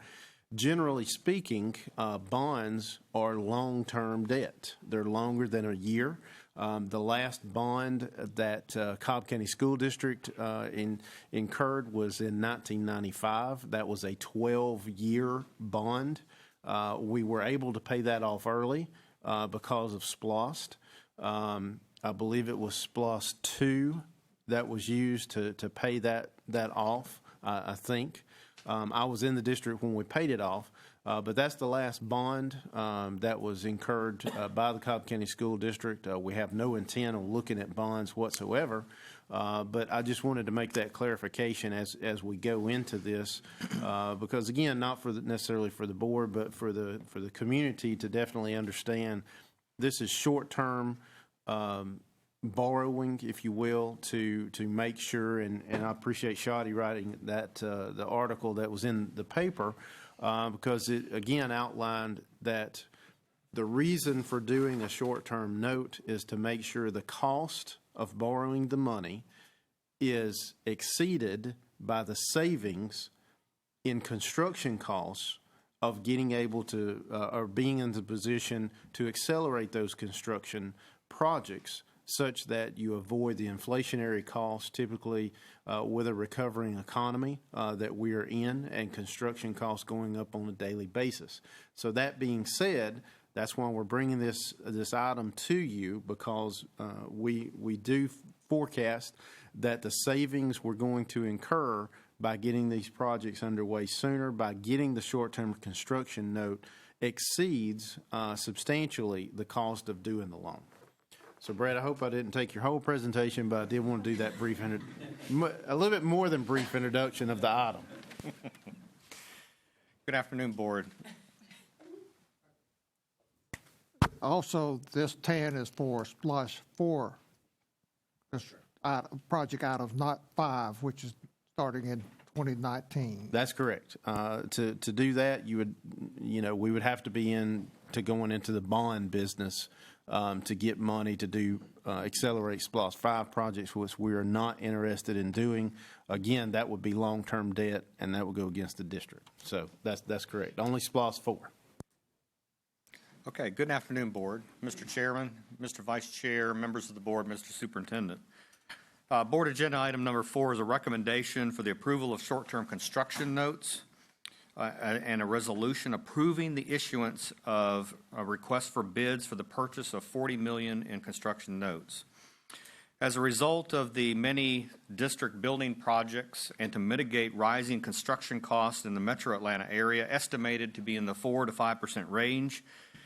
Generally speaking, bonds are long-term debt. They're longer than a year. The last bond that Cobb County School District incurred was in 1995. That was a 12-year bond. We were able to pay that off early because of SPLOST. I believe it was SPLOST 2 that was used to pay that off, I think. I was in the district when we paid it off, but that's the last bond that was incurred by the Cobb County School District. We have no intent on looking at bonds whatsoever, but I just wanted to make that clarification as we go into this, because again, not necessarily for the board, but for the community to definitely understand this is short-term borrowing, if you will, to make sure, and I appreciate Shadi writing that the article that was in the paper, because it again outlined that the reason for doing a short-term note is to make sure the cost of borrowing the money is exceeded by the savings in construction costs of getting able to, or being in the position to accelerate those construction projects such that you avoid the inflationary costs typically with a recovering economy that we are in, and construction costs going up on a daily basis. So that being said, that's why we're bringing this item to you, because we do forecast that the savings we're going to incur by getting these projects underway sooner, by getting the short-term construction note, exceeds substantially the cost of doing the loan. So, Brad, I hope I didn't take your whole presentation, but I did want to do that a little bit more than brief introduction of the item. Good afternoon, Board. Also, this TAN is for SPLOST 4 project out of not 5, which is starting in 2019. That's correct. To do that, we would have to be going into the bond business to get money to do accelerate SPLOST 5 projects, which we are not interested in doing. Again, that would be long-term debt, and that would go against the district. So that's correct. Only SPLOST 4. Okay, good afternoon, Board. Mr. Chairman, Mr. Vice Chair, members of the Board, Mr. Superintendent. Board agenda item number 4 is a recommendation for the approval of short-term construction notes and a resolution approving the issuance of a request for bids for the purchase of $40 million in construction notes. As a result of the many district building projects and to mitigate rising construction costs in the metro Atlanta area, estimated to be in the 4 to 5% range,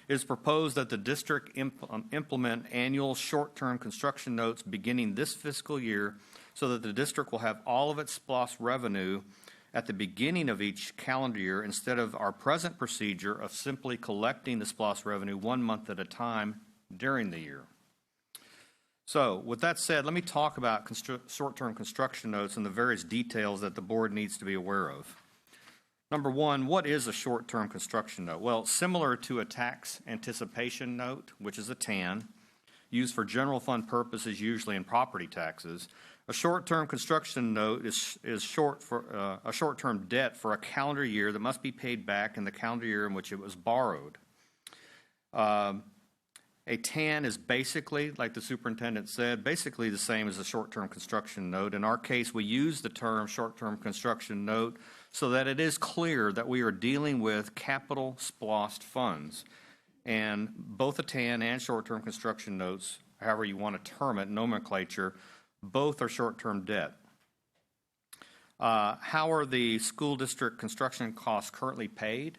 it is proposed that the district implement annual short-term construction notes beginning this fiscal year, so that the district will have all of its SPLOST revenue at the beginning of each calendar year instead of our present procedure of simply collecting the SPLOST revenue 1 month at a time during the year. So, with that said, let me talk about short-term construction notes and the various details that the board needs to be aware of. Number one, what is a short-term construction note? Well, similar to a tax anticipation note, which is a TAN, used for general fund purposes, usually in property taxes, a short-term construction note is short for a short-term debt for a calendar year that must be paid back in the calendar year in which it was borrowed. A TAN is basically, like the superintendent said, basically the same as a short-term construction note. In our case, we use the term short-term construction note so that it is clear that we are dealing with capital SPLOST funds. And both a TAN and short-term construction notes, however you want to term it, nomenclature, both are short-term debt. How are the school district construction costs currently paid?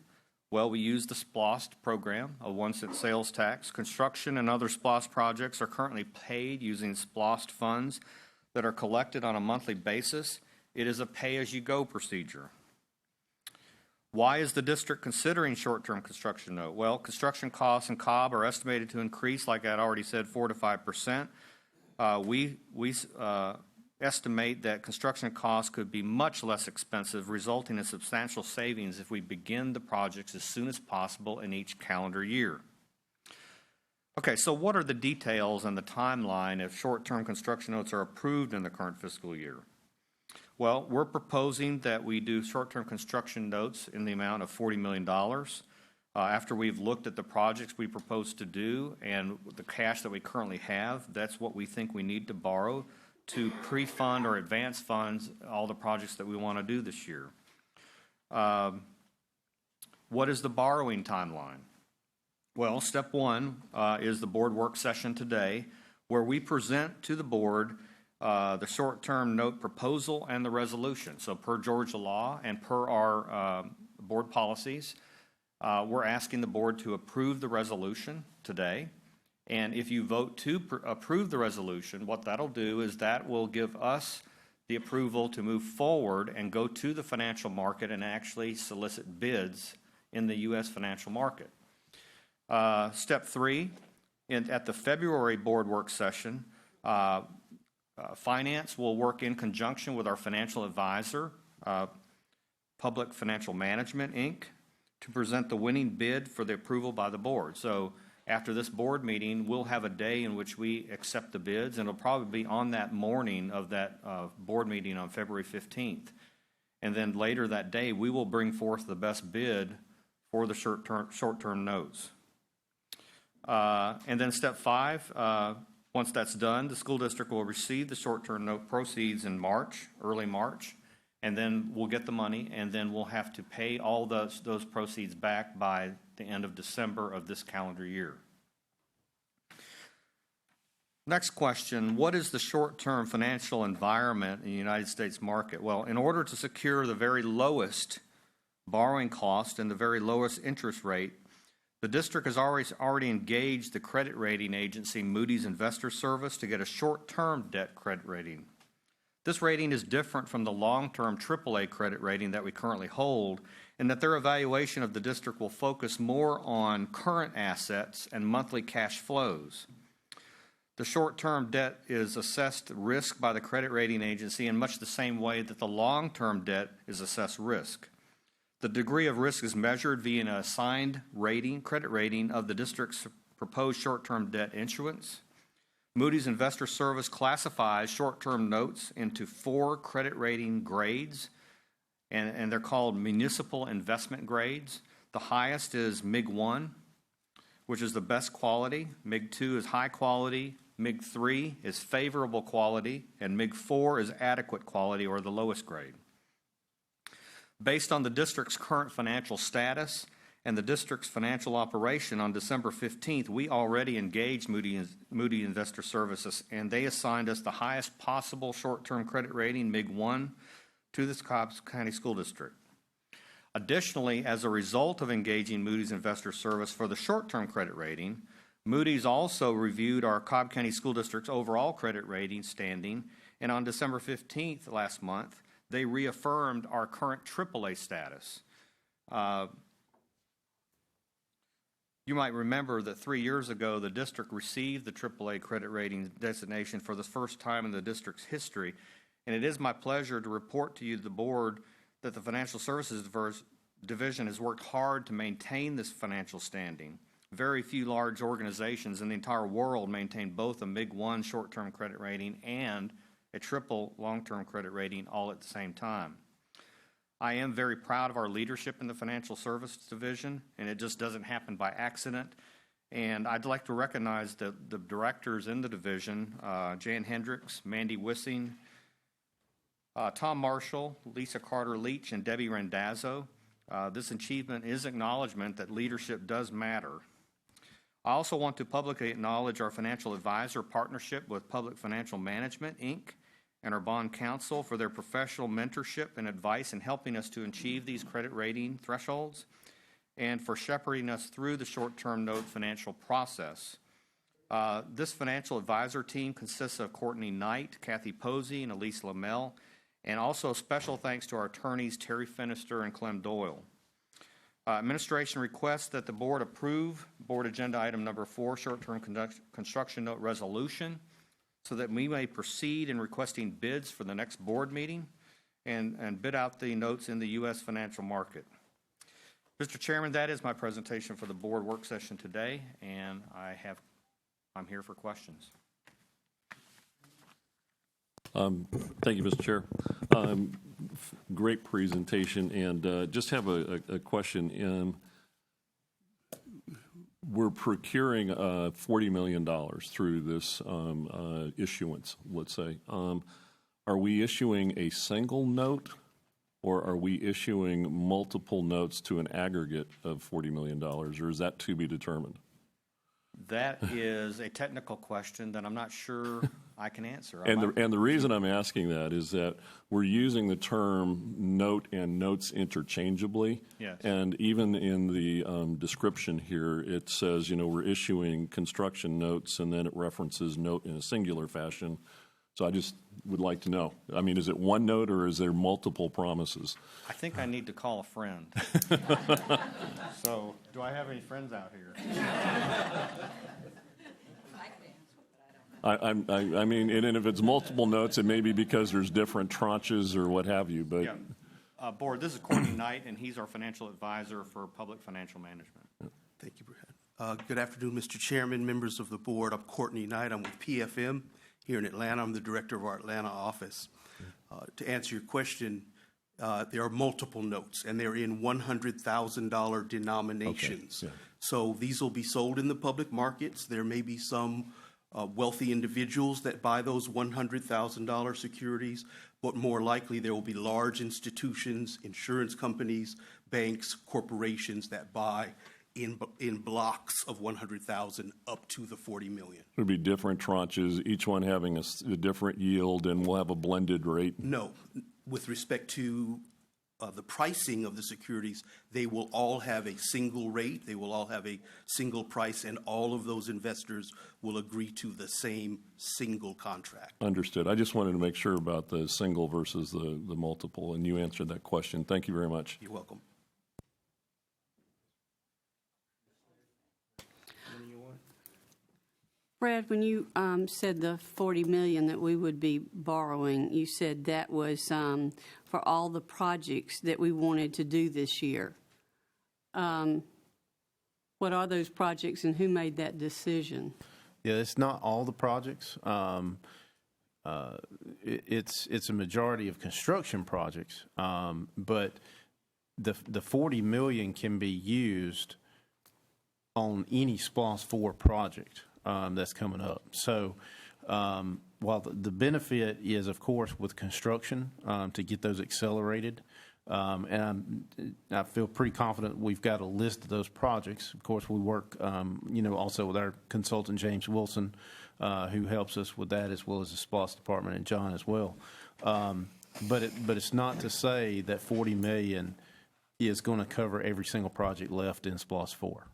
Well, we use the SPLOST program, a 1-cent sales tax. Construction and other SPLOST projects are currently paid using SPLOST funds that are collected on a monthly basis. It is a pay-as-you-go procedure. Why is the district considering short-term construction note? Well, construction costs in Cobb are estimated to increase, like I'd already said, 4 to 5%. We estimate that construction costs could be much less expensive, resulting in substantial savings if we begin the projects as soon as possible in each calendar year. Okay, so what are the details and the timeline if short-term construction notes are approved in the current fiscal year? Well, we're proposing that we do short-term construction notes in the amount of $40 million. After we've looked at the projects we propose to do and the cash that we currently have, that's what we think we need to borrow to pre-fund or advance funds all the projects that we want to do this year. What is the borrowing timeline? Well, step one is the board work session today, where we present to the board the short-term note proposal and the resolution. So per Georgia law and per our board policies, we're asking the board to approve the resolution today. And if you vote to approve the resolution, what that'll do is that will give us the approval to move forward and go to the financial market and actually solicit bids in the U.S. financial market. Step three, at the February board work session, finance will work in conjunction with our financial advisor, Public Financial Management, Inc., to present the winning bid for the approval by the board. So after this board meeting, we'll have a day in which we accept the bids, and it'll probably be on that morning of that board meeting on February 15th. And then later that day, we will bring forth the best bid for the short-term notes. And then step five, once that's done, the school district will receive the short-term note proceeds in March, early March, and then we'll get the money, and then we'll have to pay all those proceeds back by the end of December of this calendar year. Next question, what is the short-term financial environment in the United States market? Well, in order to secure the very lowest borrowing cost and the very lowest interest rate, the district has already engaged the credit rating agency Moody's Investor Service to get a short-term debt credit rating. This rating is different from the long-term AAA credit rating that we currently hold, in that their evaluation of the district will focus more on current assets and monthly cash flows. The short-term debt is assessed risk by the credit rating agency in much the same way that the long-term debt is assessed risk. The degree of risk is measured via an assigned credit rating of the district's proposed short-term debt issuance. Moody's Investor Service classifies short-term notes into 4 credit rating grades, and they're called municipal investment grades. The highest is MIG-1, which is the best quality. MIG-2 is high quality. MIG-3 is favorable quality, and MIG-4 is adequate quality, or the lowest grade. Based on the district's current financial status and the district's financial operation, on December 15th, we already engaged Moody Investor Services, and they assigned us the highest possible short-term credit rating, MIG-1, to the Cobb County School District. Additionally, as a result of engaging Moody's Investor Service for the short-term credit rating, Moody's also reviewed our Cobb County School District's overall credit rating standing, and on December 15th last month, they reaffirmed our current AAA status. You might remember that 3 years ago, the district received the AAA credit rating designation for the first time in the district's history. And it is my pleasure to report to you, the board, that the Financial Services Division has worked hard to maintain this financial standing. Very few large organizations in the entire world maintain both a MIG-1 short-term credit rating and a triple long-term credit rating all at the same time. I am very proud of our leadership in the Financial Services Division, and it just doesn't happen by accident. And I'd like to recognize the directors in the division, Jan Hendricks, Mandy Wissing, Tom Marshall, Lisa Carter-Leach, and Debbie Randazzo. This achievement is acknowledgement that leadership does matter. I also want to publicly acknowledge our financial advisor partnership with Public Financial Management, Inc., and our bond counsel for their professional mentorship and advice in helping us to achieve these credit rating thresholds and for shepherding us through the short-term note financial process. This financial advisor team consists of Courtney Knight, Kathy Posey, and Elise Lamel, and also special thanks to our attorneys Terry Finister and Clem Doyle. Administration requests that the board approve board agenda item number 4, short-term construction note resolution, so that we may proceed in requesting bids for the next board meeting and bid out the notes in the U.S. financial market. Mr. Chairman, that is my presentation for the board work session today, and I'm here for questions. Thank you, Mr. Chair. Great presentation, and just have a question. We're procuring $40 million through this issuance, let's say. Are we issuing a single note, or are we issuing multiple notes to an aggregate of $40 million, or is that to be determined? That is a technical question that I'm not sure I can answer. And the reason I'm asking that is that we're using the term note and notes interchangeably. Yes. And even in the description here, it says, we're issuing construction notes, and then it references note in a singular fashion. So I just would like to know. I mean, is it one note, or is there multiple promises? I think I need to call a friend. So, do I have any friends out here? I mean, and if it's multiple notes, it may be because there's different tranches or what have you. But yeah. Board, this is Courtney Knight, and he's our financial advisor for Public Financial Management. Thank you, Brad. Good afternoon, Mr. Chairman, members of the board. I'm Courtney Knight. I'm with PFM here in Atlanta. I'm the director of our Atlanta office. To answer your question, there are multiple notes, and they're in $100,000 denominations. Okay. Yeah. So these will be sold in the public markets. There may be some wealthy individuals that buy those $100,000 securities, but more likely there will be large institutions, insurance companies, banks, corporations that buy in blocks of 100,000 up to the 40 million. It would be different tranches, each one having a different yield, and we'll have a blended rate? No. With respect to the pricing of the securities, they will all have a single rate, they will all have a single price, and all of those investors will agree to the same single contract. Understood. I just wanted to make sure about the single versus the multiple, and you answered that question. Thank you very much. You're welcome. Brad, when you said the $40 million that we would be borrowing, you said that was for all the projects that we wanted to do this year. What are those projects, and who made that decision? Yeah, it's not all the projects. It's a majority of construction projects, but the $40 million can be used on any SPLOST 4 project that's coming up. So while the benefit is, of course, with construction to get those accelerated, and I feel pretty confident we've got a list of those projects. Of course, we work, also with our consultant, James Wilson, who helps us with that, as well as the SPLOST department, and John as well. But it's not to say that $40 million is going to cover every single project left in SPLOST 4.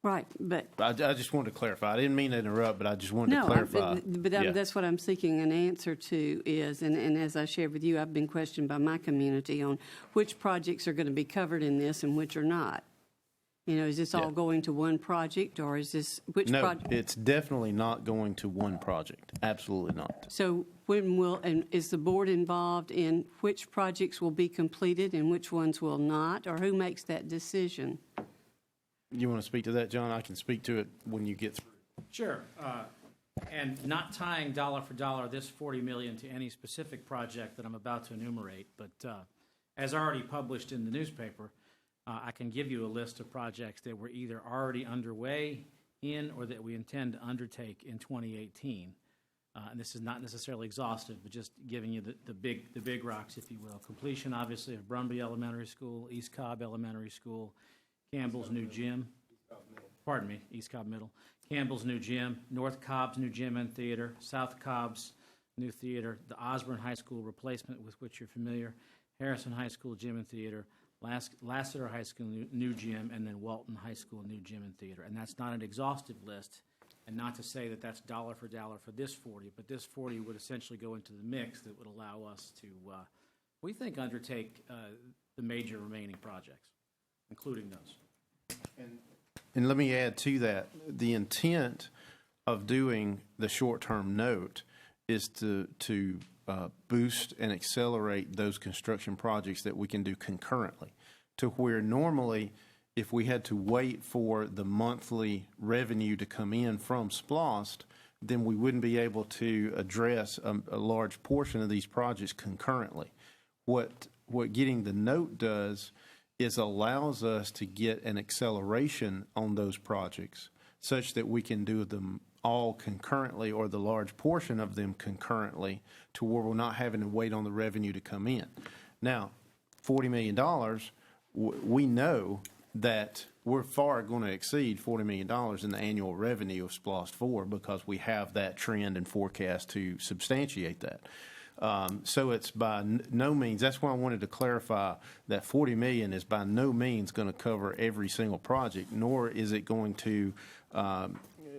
Right, but I just wanted to clarify. I didn't mean to interrupt, but I just wanted to clarify. Yeah. That's what I'm seeking an answer to is, and as I shared with you, I've been questioned by my community on which projects are going to be covered in this and which are not. You know, is this all going to one project, or is this, which No, project? it's definitely not going to one project. Absolutely not. So when will, and is the board involved in which projects will be completed and which ones will not, or who makes that decision? You want to speak to that, John? I can speak to it when you get through. Sure. And not tying dollar for dollar this $40 million to any specific project that I'm about to enumerate, but as already published in the newspaper, I can give you a list of projects that were either already underway in or that we intend to undertake in 2018. And this is not necessarily exhaustive, but just giving you the big rocks, if you will. Completion, obviously, of Brumby Elementary School, East Cobb Elementary School, Campbell's new gym. Pardon me, East Cobb Middle. Campbell's new gym, North Cobb's new gym and theater, South Cobb's new theater, the Osborne High School replacement with which you're familiar, Harrison High School gym and theater, Lassiter High School new gym, and then Walton High School new gym and theater. And that's not an exhaustive list, and not to say that that's dollar for dollar for this 40, but this 40 would essentially go into the mix that would allow us to, we think, undertake the major remaining projects, including those. And let me add to that, the intent of doing the short-term note is to boost and accelerate those construction projects that we can do concurrently, to where normally if we had to wait for the monthly revenue to come in from SPLOST, then we wouldn't be able to address a large portion of these projects concurrently. What getting the note does is allows us to get an acceleration on those projects such that we can do them all concurrently, or the large portion of them concurrently, to where we're not having to wait on the revenue to come in. Now, $40 million, we know that we're far going to exceed $40 million in the annual revenue of SPLOST 4 because we have that trend and forecast to substantiate that. So it's by no means, that's why I wanted to clarify that $40 million is by no means going to cover every single project, nor is it going to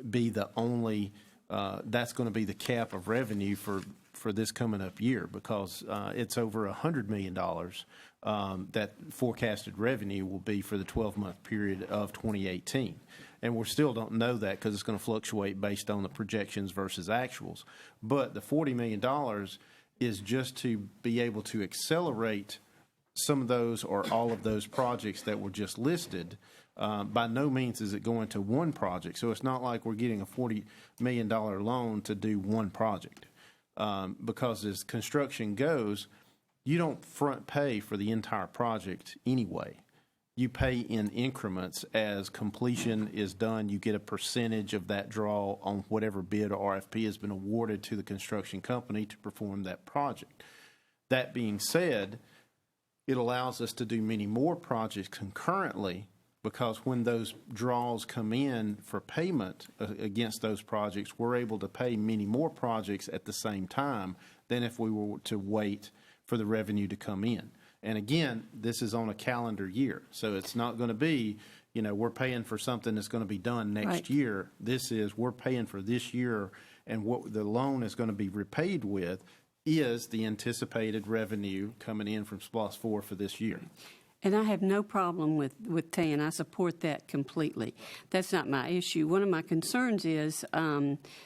be the only, that's going to be the cap of revenue for this coming up year, because it's over $100 million that forecasted revenue will be for the 12-month period of 2018. And we still don't know that because it's going to fluctuate based on the projections versus actuals. But the $40 million is just to be able to accelerate some of those or all of those projects that were just listed. By no means is it going to one project. So it's not like we're getting a $40 million loan to do one project. Because as construction goes, you don't front pay for the entire project anyway. You pay in increments. As completion is done, you get a percentage of that draw on whatever bid or RFP has been awarded to the construction company to perform that project. That being said, it allows us to do many more projects concurrently, because when those draws come in for payment against those projects, we're able to pay many more projects at the same time than if we were to wait for the revenue to come in. And again, this is on a calendar year, so it's not going to be, you know, we're paying for something that's going to be done next year. This is, we're paying for this year, and what the loan is going to be repaid with is the anticipated revenue coming in from SPLOST 4 for this year. And I have no problem with TAN. I support that completely. That's not my issue. One of my concerns is,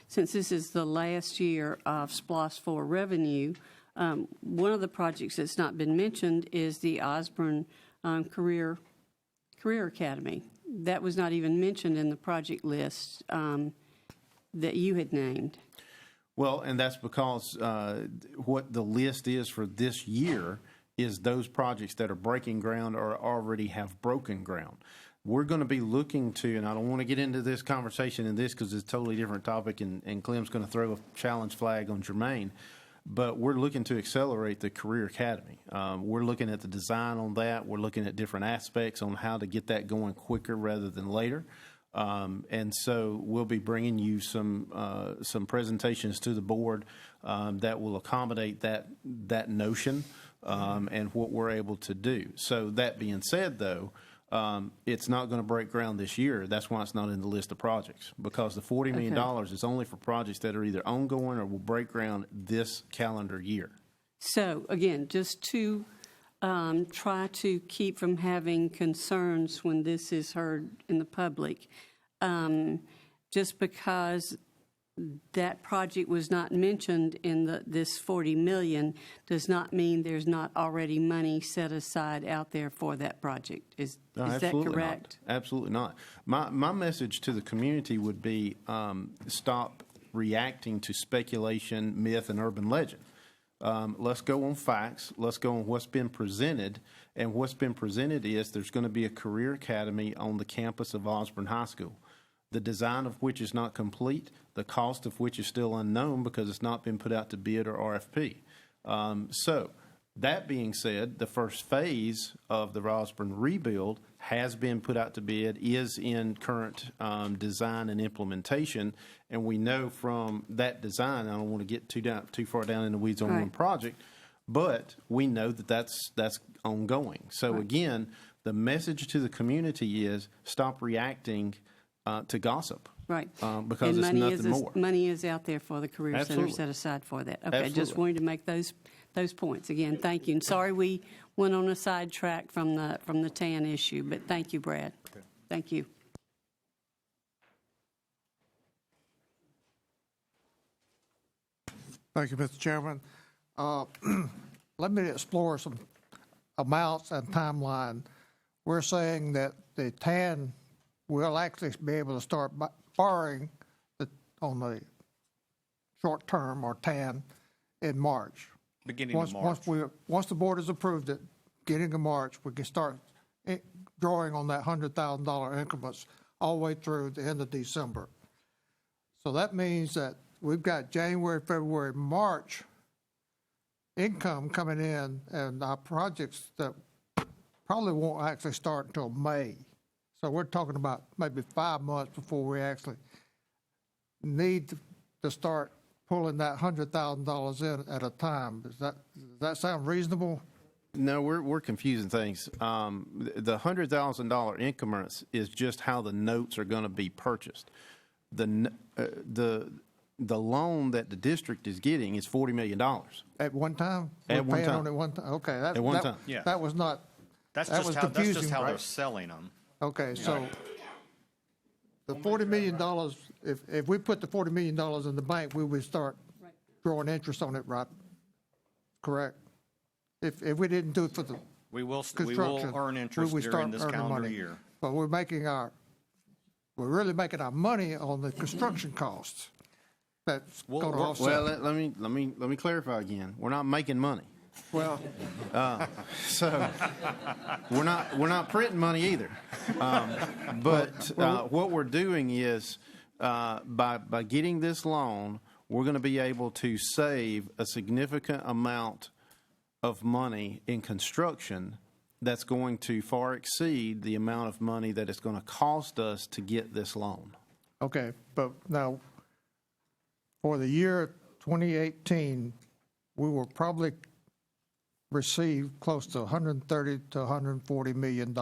since this is the last year of SPLOST 4 revenue, one of the projects that's not been mentioned is the Osborne Career Academy. That was not even mentioned in the project list that you had named. Well, and that's because what the list is for this year is those projects that are breaking ground or already have broken ground. We're going to be looking to, and I don't want to get into this conversation in this because it's a totally different topic, and Clem's going to throw a challenge flag on Jermaine, but we're looking to accelerate the Career Academy. We're looking at the design on that. We're looking at different aspects on how to get that going quicker rather than later. And so we'll be bringing you some presentations to the board that will accommodate that notion and what we're able to do. So that being said, though, it's not going to break ground this year. That's why it's not in the list of projects, because the $40 million is only for projects that are either ongoing or will break ground this calendar year. So, again, just to try to keep from having concerns when this is heard in the public, just because that project was not mentioned in this $40 million does not mean there's not already money set aside out there for that project. Is that correct? Not. Absolutely not. My message to the community would be stop reacting to speculation, myth, and urban legend. Let's go on facts. Let's go on what's been presented. And what's been presented is there's going to be a career academy on the campus of Osborne High School, the design of which is not complete, the cost of which is still unknown because it's not been put out to bid or RFP. So that being said, the first phase of the Osborne rebuild has been put out to bid, is in current design and implementation, and we know from that design, I don't want to get too far down in the weeds on one project, but we know that that's ongoing. So again, the message to the community is stop reacting to gossip. Right. Because and it's nothing more. Money is out there for the Career Center Absolutely. set aside for that. Okay, Absolutely. just wanted to make those points. Again, thank you. And sorry we went on a sidetrack from the TAN issue, but thank you, Brad. Okay. Thank you. Thank you, Mr. Chairman. Let me explore some amounts and timeline. We're saying that the TAN will actually be able to start borrowing on the short term or TAN in March. Beginning of March. Once the board has approved it, beginning of March, we can start drawing on that $100,000 increments all the way through the end of December. So that means that we've got January, February, March income coming in, and our projects that probably won't actually start until May. So we're talking about maybe 5 months before we actually need to start pulling that $100,000 in at a time. Does that sound reasonable? No, we're confusing things. The $100,000 increments is just how the notes are going to be purchased. The loan that the district is getting is $40 million. At one time? At one time. On at one time. Okay. At one time. Yeah. That was not. That's was just confusing, how right? they're selling them. Okay, so the $40 million, if we put the $40 million in the bank, we would start drawing interest on it, right? Correct? If we didn't do it for the We will construction, earn interest we during start this earning calendar money. year. But we're really making our money on the construction costs. That's going to offset. Well, let me clarify again. We're not making money. Well, so we're not printing money either. But what we're doing is by getting this loan, we're going to be able to save a significant amount of money in construction that's going to far exceed the amount of money that it's going to cost us to get this loan. okay, but now for the year 2018, we will probably receive close to $130 to $140 million.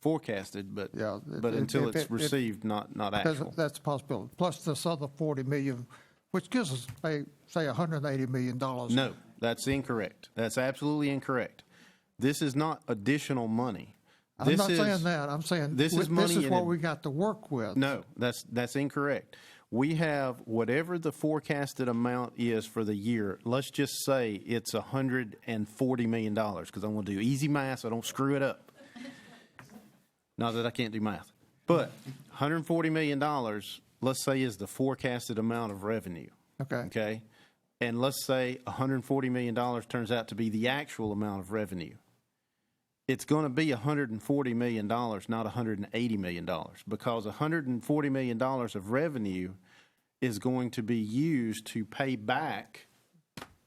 Forecasted, but Yeah, but until it's received, not actual. That's a possibility. Plus this other $40 million, which gives us, say, $180 million. No, that's incorrect. That's absolutely incorrect. This is not additional money. I'm not saying that. I'm saying this is money. This is what we got to work with. No, that's incorrect. We have whatever the forecasted amount is for the year. Let's just say it's $140 million, because I want to do easy math so I don't screw it up. Not that I can't do math. But $140 million, let's say, is the forecasted amount of revenue. Okay? And let's say $140 million turns out to be the actual amount of revenue. It's going to be $140 million, not $180 million, because $140 million of revenue is going to be used to pay back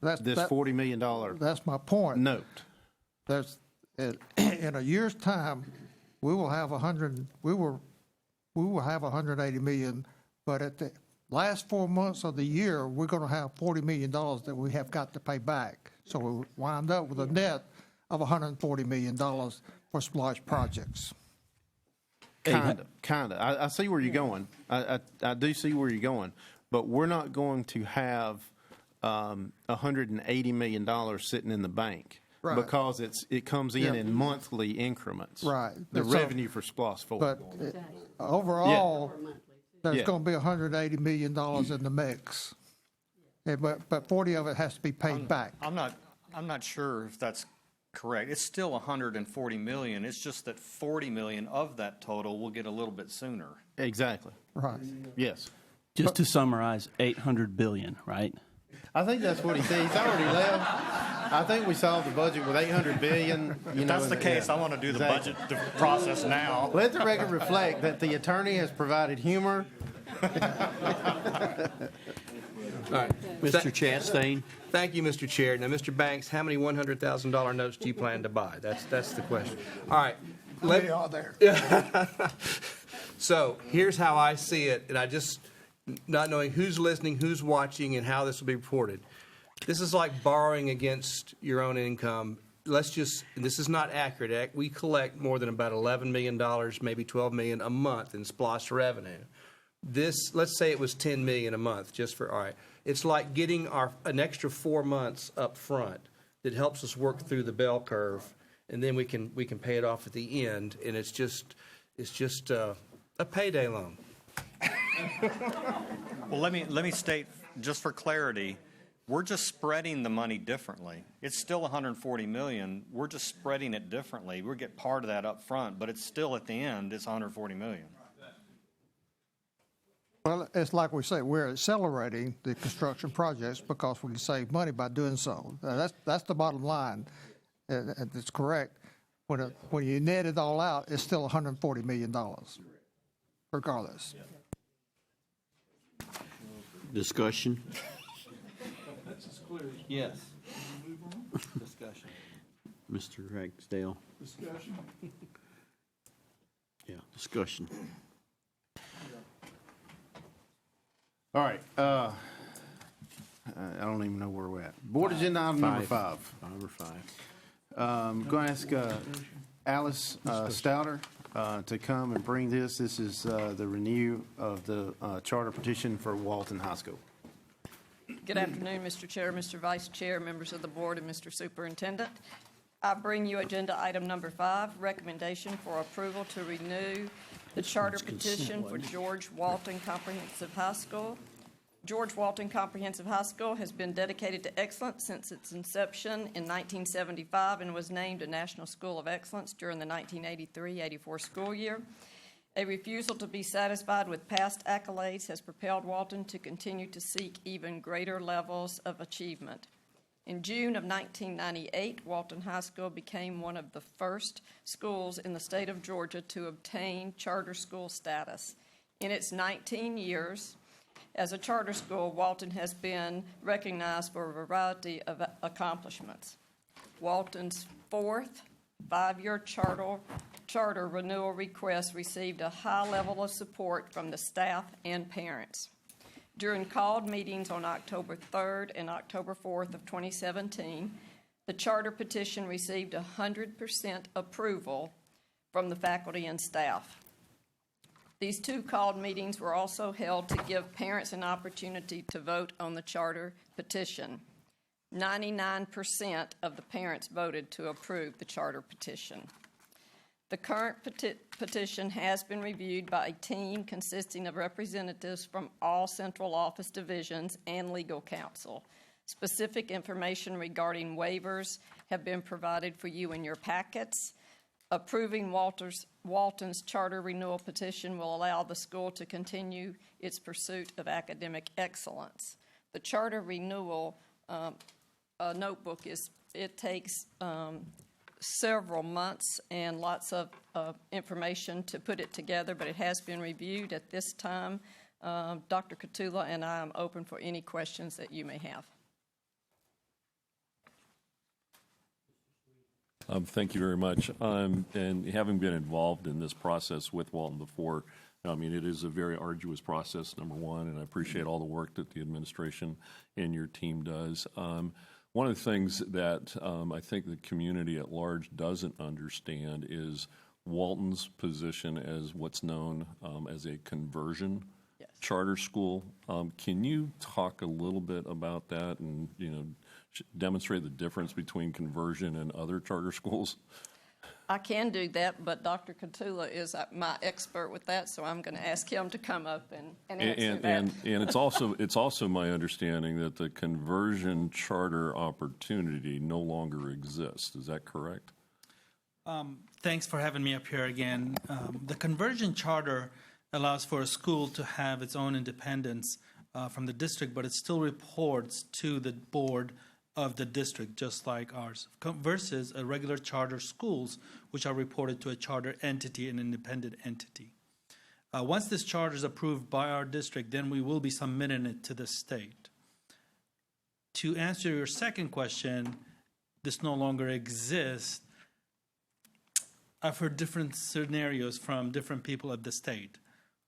this $40 million That's my point. note. In a year's time, we will have $180 million, but at the last 4 months of the year, we're going to have $40 million that we have got to pay back. So we wind up with a net of $140 million for for splash projects. Kind of. I see where you're going. I do see where you're going, but we're not going to have $180 million sitting in the bank. Right. Because it comes in monthly increments. Right. The So- revenue for SPLOST 4. But overall, there's going to be $180 million in the mix. Yeah, but 40 of it has to be paid back. I'm not sure if that's correct. It's still 140 million. It's just that 40 million of that total will get a little bit sooner. Exactly. Right. Yes. Just to summarize, 800 billion, right? I think that's what he said. He's already left. I think we solved the budget with $800 billion. If that's the case, I want to do the budget process now. Let the record reflect that the attorney has provided humor. All right. Mr. Chastain? Thank you, Mr. Chair. Now, Mr. Banks, how many $100,000 notes do you plan to buy? That's the question. All right. How many are there? So here's how I see it, and I just, not knowing who's listening, who's watching, and how this will be reported. This is like borrowing against your own income. Let's just, and this is not accurate. We collect more than about $11 million, maybe $12 million a month in SPLOST revenue. This, let's say it was $10 million a month, just for, all right. It's like getting an extra 4 months up front that helps us work through the bell curve, and then we can pay it off at the end, and it's just a payday loan. Well, let me state, just for clarity, we're just spreading the money differently. It's still 140 million. We're just spreading it differently. We get part of that up front, but it's still at the end, it's 140 million. Well, it's like we say, we're accelerating the construction projects because we can save money by doing so. That's the bottom line. And it's correct. When you net it all out, it's still $140 million, regardless. Discussion? Yes. Discussion. Mr. Ragsdale? Discussion. Yeah, discussion. All right. I don't even know where we're at. Board agenda item number 5. Number 5. I'm going to ask Alice Stouter to come and bring this. This is the renew of the charter petition for Walton High School. Good afternoon, Mr. Chair, Mr. Vice Chair, members of the board, and Mr. Superintendent. I bring you agenda item number 5, recommendation for approval to renew the charter petition for George Walton Comprehensive High School. George Walton Comprehensive High School has been dedicated to excellence since its inception in 1975 and was named a National School of Excellence during the 1983-84 school year. A refusal to be satisfied with past accolades has propelled Walton to continue to seek even greater levels of achievement. In June of 1998, Walton High School became one of the first schools in the state of Georgia to obtain charter school status. In its 19 years as a charter school, Walton has been recognized for a variety of accomplishments. Walton's 4th 5-year charter renewal request received a high level of support from the staff and parents. During called meetings on October 3rd and October 4th of 2017, the charter petition received 100% approval from the faculty and staff. These 2 called meetings were also held to give parents an opportunity to vote on the charter petition. 99% of the parents voted to approve the charter petition. The current petition has been reviewed by a team consisting of representatives from all central office divisions and legal counsel. Specific information regarding waivers have been provided for you in your packets. Approving Walton's charter renewal petition will allow the school to continue its pursuit of academic excellence. The charter renewal notebook takes several months and lots of information to put it together, but it has been reviewed. At this time, Dr. Catula and I am open for any questions that you may have. Thank you very much. And having been involved in this process with Walton before, I mean, it is a very arduous process, number one, and I appreciate all the work that the administration and your team does. One of the things that I think the community at large doesn't understand is Walton's position as what's known as a conversion charter school. Can you talk a little bit about that and, demonstrate the difference between conversion and other charter schools? I can do that, but Dr. Catula is my expert with that, so I'm going to ask him to come up and answer that. And it's also my understanding that the conversion charter opportunity no longer exists. Is that correct? Thanks for having me up here again. The conversion charter allows for a school to have its own independence from the district, but it still reports to the board of the district, just like ours, versus a regular charter schools, which are reported to a charter entity, an independent entity. Once this charter is approved by our district, then we will be submitting it to the state. To answer your second question, this no longer exists. I've heard different scenarios from different people at the state,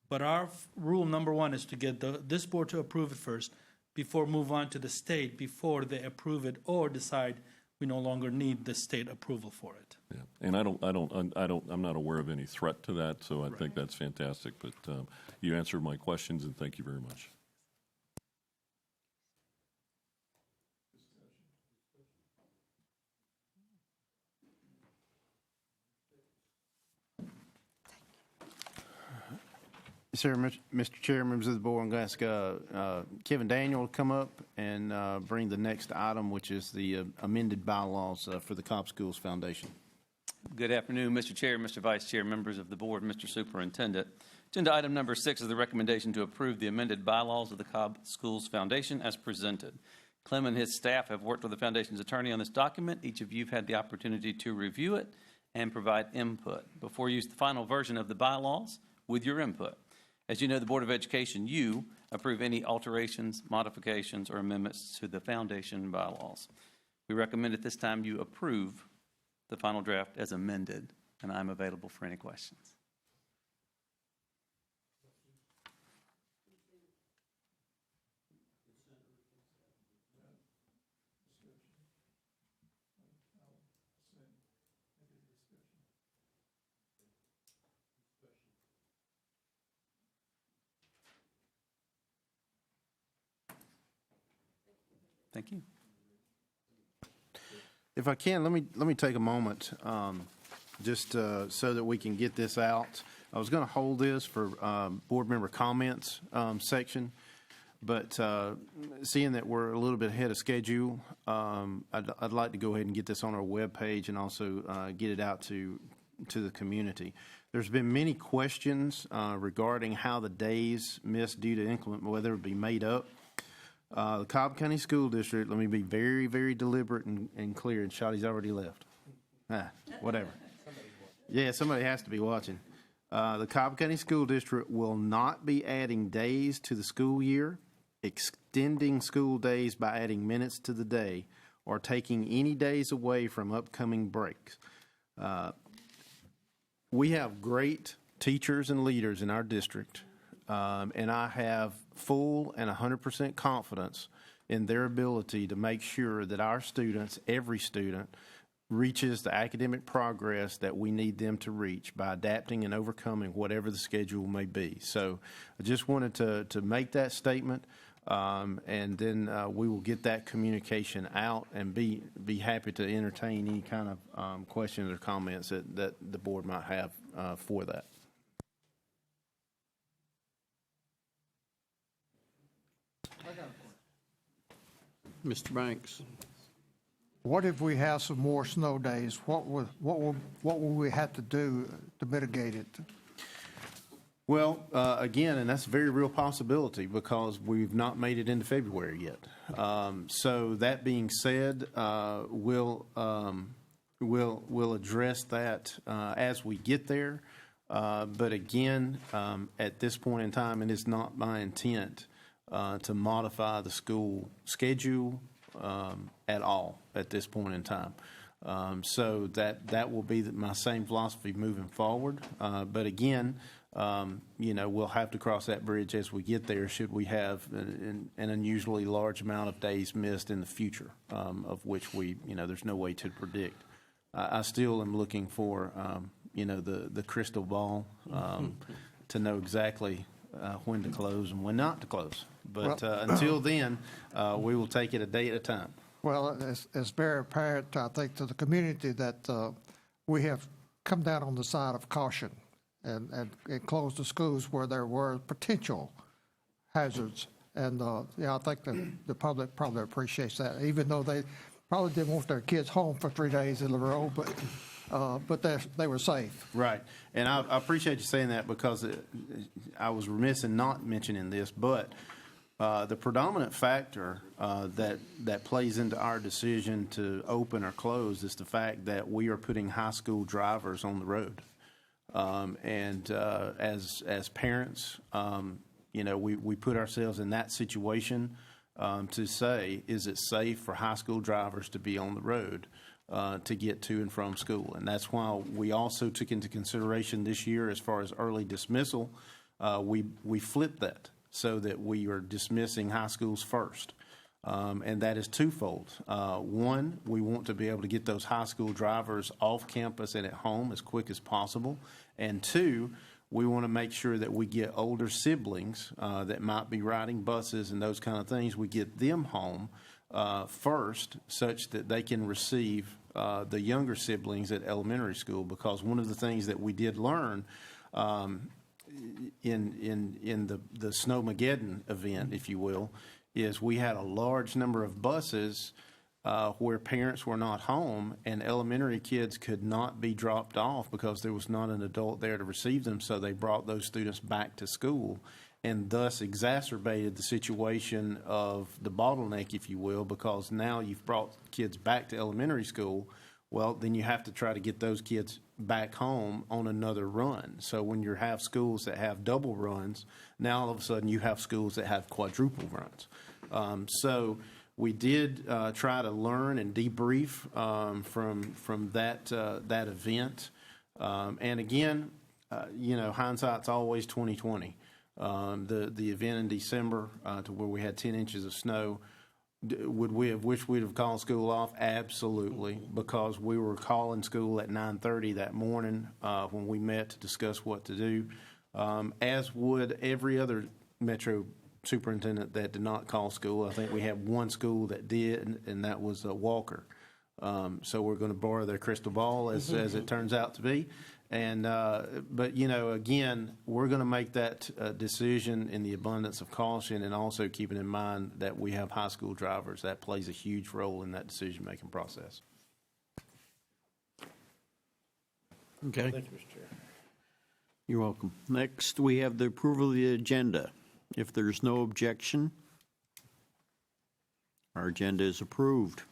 but our rule number one is to get this board to approve it first, before move on to the state, before they approve it or decide we no longer need the state approval for it. Yeah, and I'm not aware of any threat to that, so I think that's fantastic. But you answered my questions, and thank you very much. Sir, Mr. Chair, members of the board, I'm going to ask Kevin Daniel to come up and bring the next item, which is the amended bylaws for the Cobb Schools Foundation. Good afternoon, Mr. Chair, Mr. Vice Chair, members of the board, Mr. Superintendent. Agenda item number 6 is the recommendation to approve the amended bylaws of the Cobb Schools Foundation as presented. Clem and his staff have worked with the Foundation's attorney on this document. Each of you have had the opportunity to review it and provide input. Before you use the final version of the bylaws with your input. As you know, the Board of Education, you approve any alterations, modifications, or amendments to the Foundation bylaws. We recommend at this time you approve the final draft as amended, and I'm available for any questions. Thank you. If I can, let me take a moment just so that we can get this out. I was going to hold this for board member comments section, but seeing that we're a little bit ahead of schedule, I'd like to go ahead and get this on our webpage and also get it out to the community. There's been many questions regarding how the days missed due to inclement weather would be made up. The Cobb County School District, let me be very, very deliberate and clear, and Shotty's already left. Whatever. Yeah, somebody has to be watching. The Cobb County School District will not be adding days to the school year, extending school days by adding minutes to the day, or taking any days away from upcoming breaks. We have great teachers and leaders in our district, and I have full and 100% confidence in their ability to make sure that our students, every student, reaches the academic progress that we need them to reach by adapting and overcoming whatever the schedule may be. So I just wanted to make that statement, and then we will get that communication out and be happy to entertain any kind of questions or comments that the board might have for that. Mr. Banks. What if we have some more snow days? What will we have to do to mitigate it? Well, again, and that's a very real possibility because we've not made it into February yet. So that being said, we'll address that as we get there. But again, at this point in time, it is not my intent to modify the school schedule at all at this point in time. So that will be my same philosophy moving forward. But again, we'll have to cross that bridge as we get there should we have an unusually large amount of days missed in the future, of which there's no way to predict. I still am looking for, the crystal ball to know exactly when to close and when not to close. But until then, we will take it a day at a time. Well, it's very apparent, I think, to the community that we have come down on the side of caution and closed the schools where there were potential hazards. And, I think the public probably appreciates that, even though they probably didn't want their kids home for 3 days in a row, but they were safe. Right. And I appreciate you saying that because I was remiss in not mentioning this, but the predominant factor that plays into our decision to open or close is the fact that we are putting high school drivers on the road. As parents, we put ourselves in that situation to say, is it safe for high school drivers to be on the road to get to and from school? And that's why we also took into consideration this year, as far as early dismissal, we flipped that so that we are dismissing high schools first. And that is twofold. One, we want to be able to get those high school drivers off campus and at home as quick as possible. And two, we want to make sure that we get older siblings that might be riding buses and those kind of things, we get them home first such that they can receive the younger siblings at elementary school. Because one of the things that we did learn in the Snowmageddon event, if you will, is we had a large number of buses where parents were not home and elementary kids could not be dropped off because there was not an adult there to receive them, so they brought those students back to school and thus exacerbated the situation of the bottleneck, if you will, because now you've brought kids back to elementary school. Well, then you have to try to get those kids back home on another run. So when you have schools that have double runs, now all of a sudden you have schools that have quadruple runs. So we did try to learn and debrief from that event. And again, hindsight's always 20/20. The event in December to where we had 10 inches of snow, would we have wished we'd have called school off? Absolutely, because we were calling school at 9:30 that morning when we met to discuss what to do, as would every other Metro superintendent that did not call school. I think we have one school that did, and that was Walker. So we're going to borrow their crystal ball as it turns out to be. And but again, we're going to make that decision in the abundance of caution, and also keeping in mind that we have high school drivers. That plays a huge role in that decision-making process. Okay. Thank you, Mr. Chair. You're welcome. Next, we have the approval of the agenda. If there's no objection, our agenda is approved.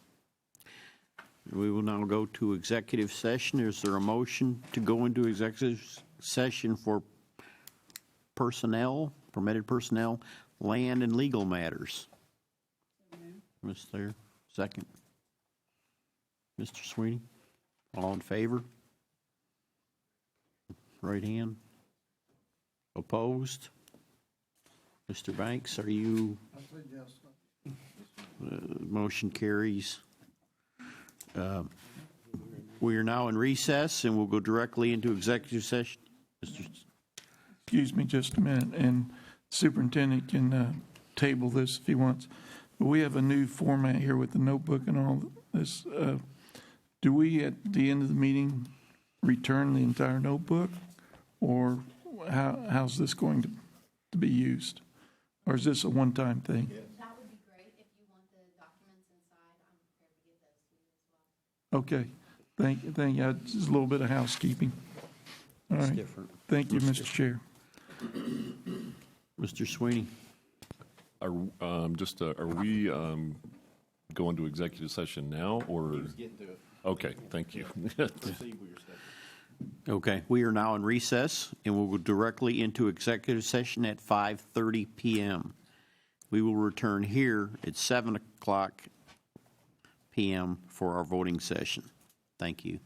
We will now go to executive session. Is there a motion to go into executive session for personnel, permitted personnel, land, and legal matters? Ms. Thayer, second. Mr. Sweeney, all in favor? Right hand. Opposed? Mr. Banks, are you? Motion carries. We are now in recess, and we'll go directly into executive session. Excuse me just a minute, and the superintendent can table this if he wants. But we have a new format here with the notebook and all this. Do we, at the end of the meeting, return the entire notebook, or how's this going to be used? Or is this a one-time thing? That would be great. If you want the documents inside, I'm prepared to give those to you as well. Okay. Thank you. Just a little bit of housekeeping. All right. Different. Thank you, Mr. Chair. Mr. Sweeney. Are we going to executive session now, or? He was getting to it. Okay, thank you. Proceed with your statement. Okay, we are now in recess, and we'll go directly into executive session at 5:30 p.m. We will return here at 7 o'clock p.m. for our voting session. Thank you.